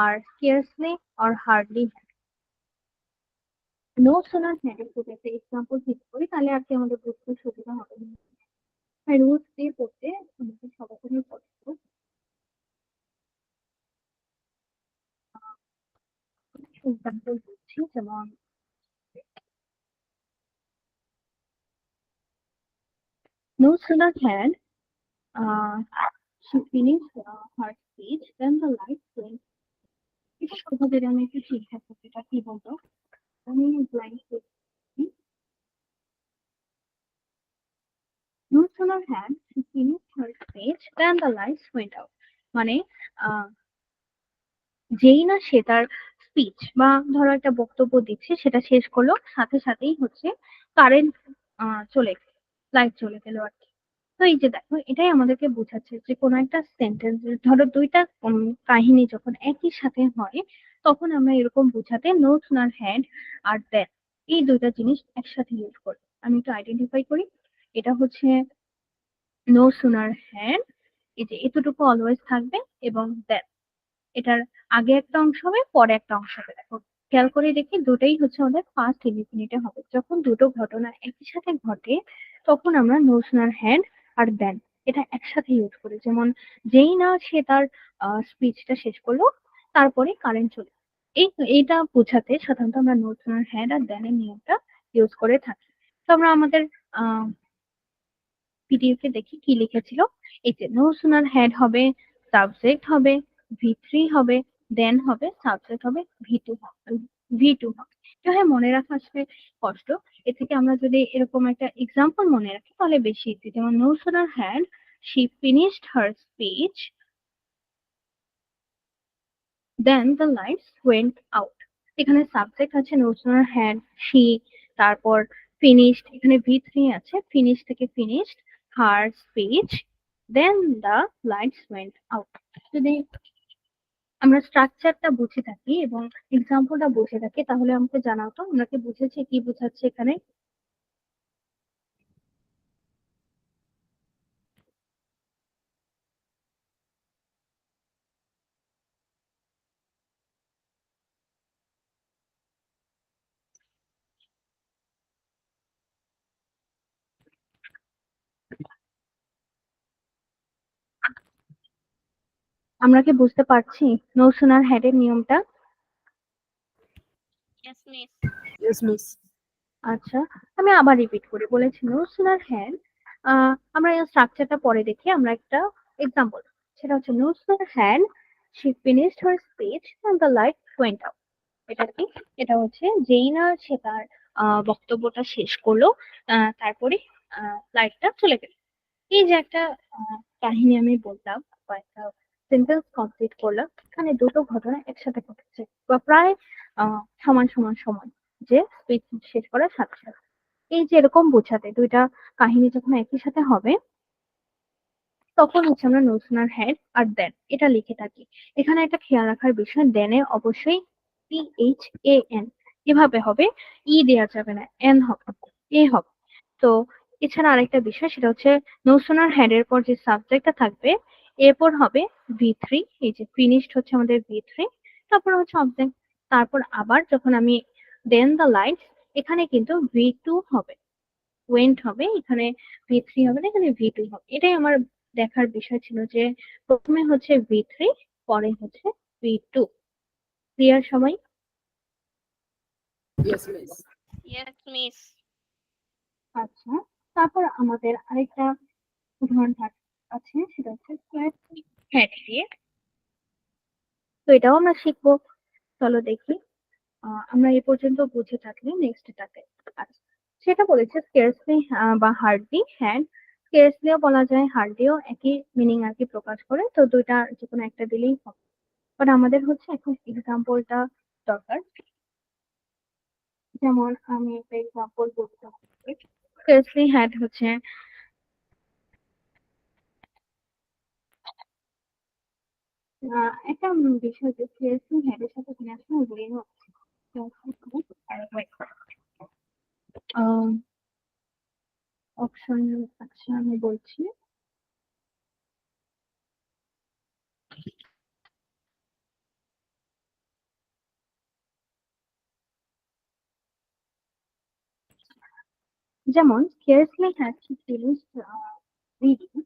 আর scarcely or hardly. No sooner had এর যদি একটা এক্সাম্পল ঠিক করি তাহলে আর কি আমাদের বুঝতে সুবিধা হবে। রুলস দিয়ে পড়তে আমাদের সবার জন্য পড়তে এক্সাম্পল দিচ্ছি, যেমন no sooner had uh, she finished her speech then the lights went. এটা কোথা থেকে আমি একটু ঠিক থাকবো, এটা কি বলতো আমি ব্লাইন্ড করছি। No sooner had she finished her speech than the lights went out, মানে আহ যেই না সে তার স্পিচ বা ধরো একটা বক্তব্য দিচ্ছে সেটা শেষ করলো, সাথে সাথেই হচ্ছে কারেন্ট চলে গেল, লাইট চলে গেল আর কি। তো এই যে দেখো, এটাই আমাদেরকে বোঝাচ্ছে যে কোনো একটা সেন্টেন্স, ধরো দুইটা কাহিনী যখন একই সাথে হয় তখন আমরা এরকম বোঝাতে নো সুনার হ্যাড আর দ্যাট এই দুইটা জিনিস একসাথে ইউজ করি। আমি একটু আইডেন্টিফাই করি, এটা হচ্ছে নো সুনার হ্যাড, এই যে এতটুকু অলওয়েজ থাকবে এবং দেন এটার আগে একটা অংশ হবে পরে একটা অংশ হবে। দেখো খেয়াল করে দেখি দুটোই হচ্ছে আমাদের ফার্স্ট ইনডিফিনিটে হবে। যখন দুটো ঘটনা একই সাথে ঘটে তখন আমরা নো সুনার হ্যাড আর দেন এটা একসাথে ইউজ করি। যেমন যেই না সে তার স্পিচটা শেষ করলো তারপরে কারেন্ট চলে গেলো। এইটা বোঝাতে সাধারণত আমরা নো সুনার হ্যাড আর দেন এর নিয়মটা ইউজ করে থাকি। তো আমরা আমাদের পিডিএফ এ দেখি কি লিখেছিল। এই যে নো সুনার হ্যাড হবে, সাবজেক্ট হবে, ভি3 হবে, দেন হবে, সাবজেক্ট হবে, ভি টু হবে। তো হ্যাঁ, মনে রাখা আসলে কষ্ট। এ থেকে আমরা যদি এরকম একটা এক্সাম্পল মনে রাখি তাহলে বেশি ইজি। যেমন no sooner had she finished her speech then the lights went out. এখানে সাবজেক্ট আছে নো সুনার হ্যাড শি, তারপর ফিনিশড, এখানে ভি3 আছে, ফিনিশ থেকে finished her speech then the lights went out. যদি আমরা স্ট্রাকচারটা বুঝে থাকি এবং এক্সাম্পলটা বুঝে থাকি তাহলে আমাকে জানাও তো আমরা কি বুঝেছি, কি বোঝাচ্ছে এখানে। আমরা কি বুঝতে পারছি নো সুনার হ্যাড এর নিয়মটা? Yes, miss. Yes miss. আচ্ছা, আমি আবার রিপিট করি। বলেছি নো সুনার হ্যাড, আমরা এই স্ট্রাকচারটা পরে দেখি। আমরা একটা এক্সাম্পল, সেটা হচ্ছে no sooner had she finished her speech and the light went out. এটা কি? এটা হচ্ছে যেই না সে তার বক্তব্যটা শেষ করলো তারপরে লাইটটা চলে গেল। এই যে একটা কাহিনী আমি বললাম বা একটা সেন্টেন্স কমপ্লিট করলাম, এখানে দুটো ঘটনা একসাথে ঘটেছে বা প্রায় সমান সমান সময়, যে স্পিচ শেষ করার সাথে সাথে। এই যে এরকম বোঝাতে দুইটা কাহিনী যখন একই সাথে হবে তখন হচ্ছে আমরা নো সুনার হ্যাড আর দেন এটা লিখে থাকি। এখানে একটা খেয়াল রাখার বিষয়, দেনে অবশ্যই PHAN এভাবে হবে, ই দেয়া যাবে না, এন হবে, এ হবে। তো এছাড়া আরেকটা বিষয় সেটা হচ্ছে নো সুনার হ্যাড এর পর যে সাবজেক্টটা থাকবে এরপর হবে ভি3, এই যে ফিনিশড হচ্ছে আমাদের ভি3, তারপর হচ্ছে অবজেক্ট, তারপর আবার যখন আমি দেন দ্য লাইট, এখানে কিন্তু ভি2 হবে, ওয়েন্ট হবে, এখানে ভি3 হবে না, এখানে ভি2 হবে। এটাই আমার দেখার বিষয় ছিল যে প্রথমে হচ্ছে ভি3 পরে হচ্ছে ভি2। ক্লিয়ার সবাই? Yes miss. Yes, miss. আচ্ছা, তারপর আমাদের আরেকটা উদাহরণ আছে সেটা হচ্ছে হ্যাড দিয়ে। তো এটাও আমরা শিখবো, চলো দেখি। আমরা এ পর্যন্ত বুঝে থাকলে নেক্সটটাতে। আচ্ছা, সেটা বলেছে স্কেয়ারসলি বা হার্ডলি হ্যান্ড, স্কেয়ারসলিও বলা যায়, হার্ডলিও একই মিনিং আর কি প্রকাশ করে। তো দুইটা যে কোনো একটা দিলেই হবে, বাট আমাদের হচ্ছে এখন এক্সাম্পলটা দরকার। যেমন আমি একটা এক্সাম্পল বলতে পারি, স্কেয়ারসলি হ্যাড হচ্ছে একটা বিষয় যে স্কেয়ারসলি হ্যাড এর সাথে ন্যাশনাল ব্রেনও আছে। অপশন, আচ্ছা আমি বলছি। যেমন scarcely had she finished reading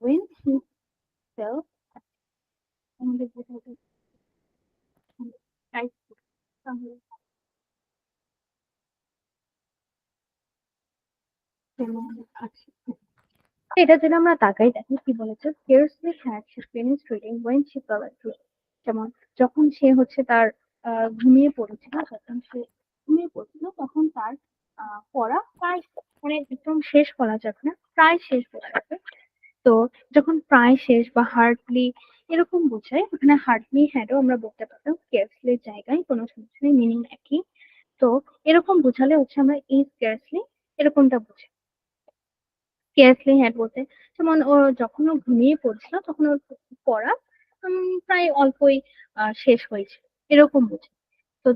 when she felt আমাদের বোঝাতে টাইপ তাহলে যেমন আছে। এটা যদি আমরা তাকাই দেখি কি বলেছে, scarcely had she finished reading when she fell asleep। যেমন যখন সে হচ্ছে তার ঘুমিয়ে পড়েছিল, যখন সে ঘুমিয়ে পড়ছিল তখন তার পড়া প্রায়, মানে একদম শেষ বলা যাবে না, প্রায় শেষ বলা যাবে। তো যখন প্রায় শেষ বা হার্ডলি এরকম বোঝায়, ওখানে হার্ডলি হ্যাডও আমরা বলতে পারতাম, স্কেয়ারসলি জায়গায় কোনো সমস্যা নেই, মিনিং একই। তো এরকম বোঝালে হচ্ছে আমরা এই স্কেয়ারসলি এরকমটা বুঝি। স্কেয়ারসলি হ্যাড বলতে যেমন ও যখন ও ঘুমিয়ে পড়ছিল তখন ওর পড়া প্রায় অল্পই শেষ হয়েছে, এরকম বুঝি। তো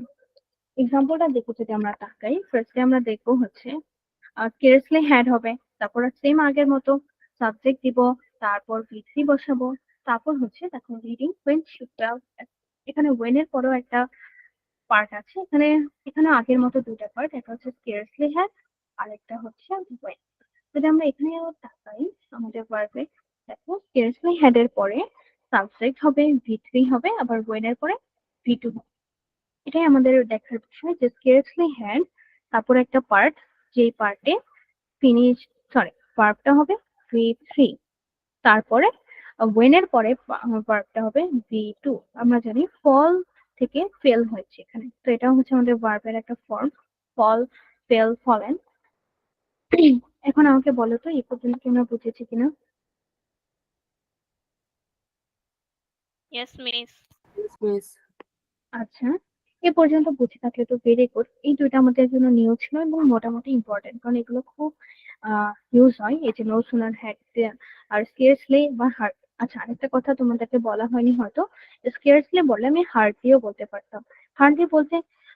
এক্সাম্পলটা দেখো, যদি আমরা তাকাই ফার্স্টে আমরা দেখবো হচ্ছে স্কেয়ারসলি হ্যাড হবে, তারপর সেম আগের মতো সাবজেক্ট দিব, তারপর V3 বসাবো, তারপর হচ্ছে দেখো রিডিং when should have, এখানে when এর পরেও একটা পার্ট আছে। এখানে আগের মতো দুইটা পার্ট, একটা হচ্ছে scarcely had আর একটা হচ্ছে when। যদি আমরা এখানে তাকাই আমাদের ভার্বে, দেখো scarcely had এর পরে সাবজেক্ট হবে, V3 হবে, আবার when এর পরে V2 হবে। এটাই আমাদের দেখার বিষয় যে scarcely had তারপর একটা পার্ট, যেই পার্টে ফিনিশ সরি ভার্বটা হবে V3, তারপরে when এর পরে ভার্বটা হবে V2। আমরা জানি ফল থেকে ফেল হয়েছে এখানে, তো এটা হচ্ছে আমাদের ভার্বের একটা ফর্ম, ফল, ফেল, ফলেন। এখন আমাকে বলো তো এই পর্যন্ত কি আমরা বুঝেছি কিনা? Yes, miss. Yes, miss. আচ্ছা, এ পর্যন্ত বুঝে থাকলে তো ভেরি গুড। এই দুইটা আমাদের জন্য নিউ ছিল এবং মোটামুটি ইম্পর্টেন্ট, কারণ এগুলো খুব ইউজ হয়। এই যে নো সুনার হ্যাড আর স্কেয়ারসলি বা হার্ট। আচ্ছা, আরেকটা কথা তোমাদেরকে বলা হয়নি হয়তো, স্কেয়ারসলি বললে আমি হার্ডলিও বলতে পারতাম। হার্ডলি বলতে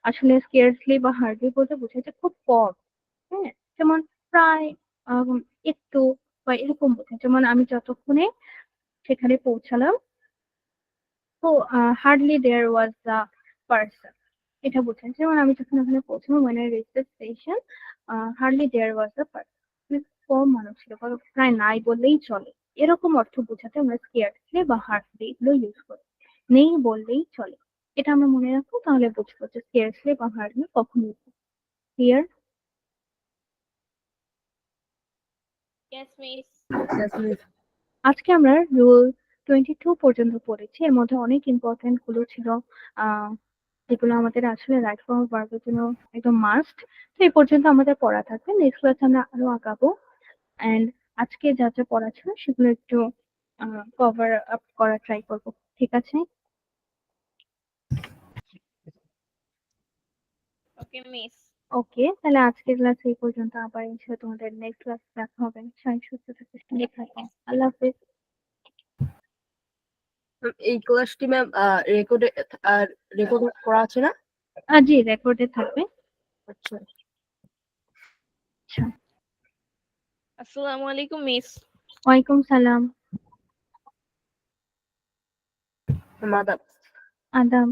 আসলে স্কেয়ারসলি বা হার্ডলি বলতে বোঝাচ্ছে খুব কম। হ্যাঁ, যেমন প্রায় একটু বা এরকম বোঝায়। যেমন আমি যতক্ষণে সেখানে পৌঁছালাম, তো hardly there was the person, এটা বোঝায়। যেমন আমি যখন ওখানে পৌঁছাবো when I reached the station, hardly there was a person, মানে কম মানুষ ছিল বা প্রায় নাই বললেই চলে, এরকম অর্থ বোঝাতে আমরা scarcely বা hardly এগুলো ইউজ করি, নেই বললেই চলে। এটা আমরা মনে রাখবো, তাহলে বুঝবো যে scarcely বা hardly কখন use. Clear? Yes, miss. Yes, miss. আজকে আমরা রুল 22 পর্যন্ত পড়েছি। এর মধ্যে অনেক ইম্পর্টেন্ট গুলো ছিল, আহ যেগুলো আমাদের আসলে রাইট ফর্ম ভার্বের জন্য একদম মাস্ট। তো এই পর্যন্ত আমাদের পড়া থাকবে, নেক্সট ক্লাসে আমরা আরো আগাবো। এন্ড আজকে যা যা পড়া ছিল সেগুলো একটু কভার আপ করা ট্রাই করবো, ঠিক আছে? Okay, miss. ওকে, তাহলে আজকের ক্লাস এই পর্যন্ত। আবার ইনশাআল্লাহ তোমাদের নেক্সট ক্লাস দেখা হবে। সবাই সুস্থ থাকবে, ভালো থাকো। আল্লাহ হাফেজ। এই ক্লাসটি ম্যাম রেকর্ড করা আছে না? জি, রেকর্ডে থাকবে। আচ্ছা, আচ্ছা, Assalamu alaikum, miss. ওয়ালাইকুম সালাম। মাদার। আদাব।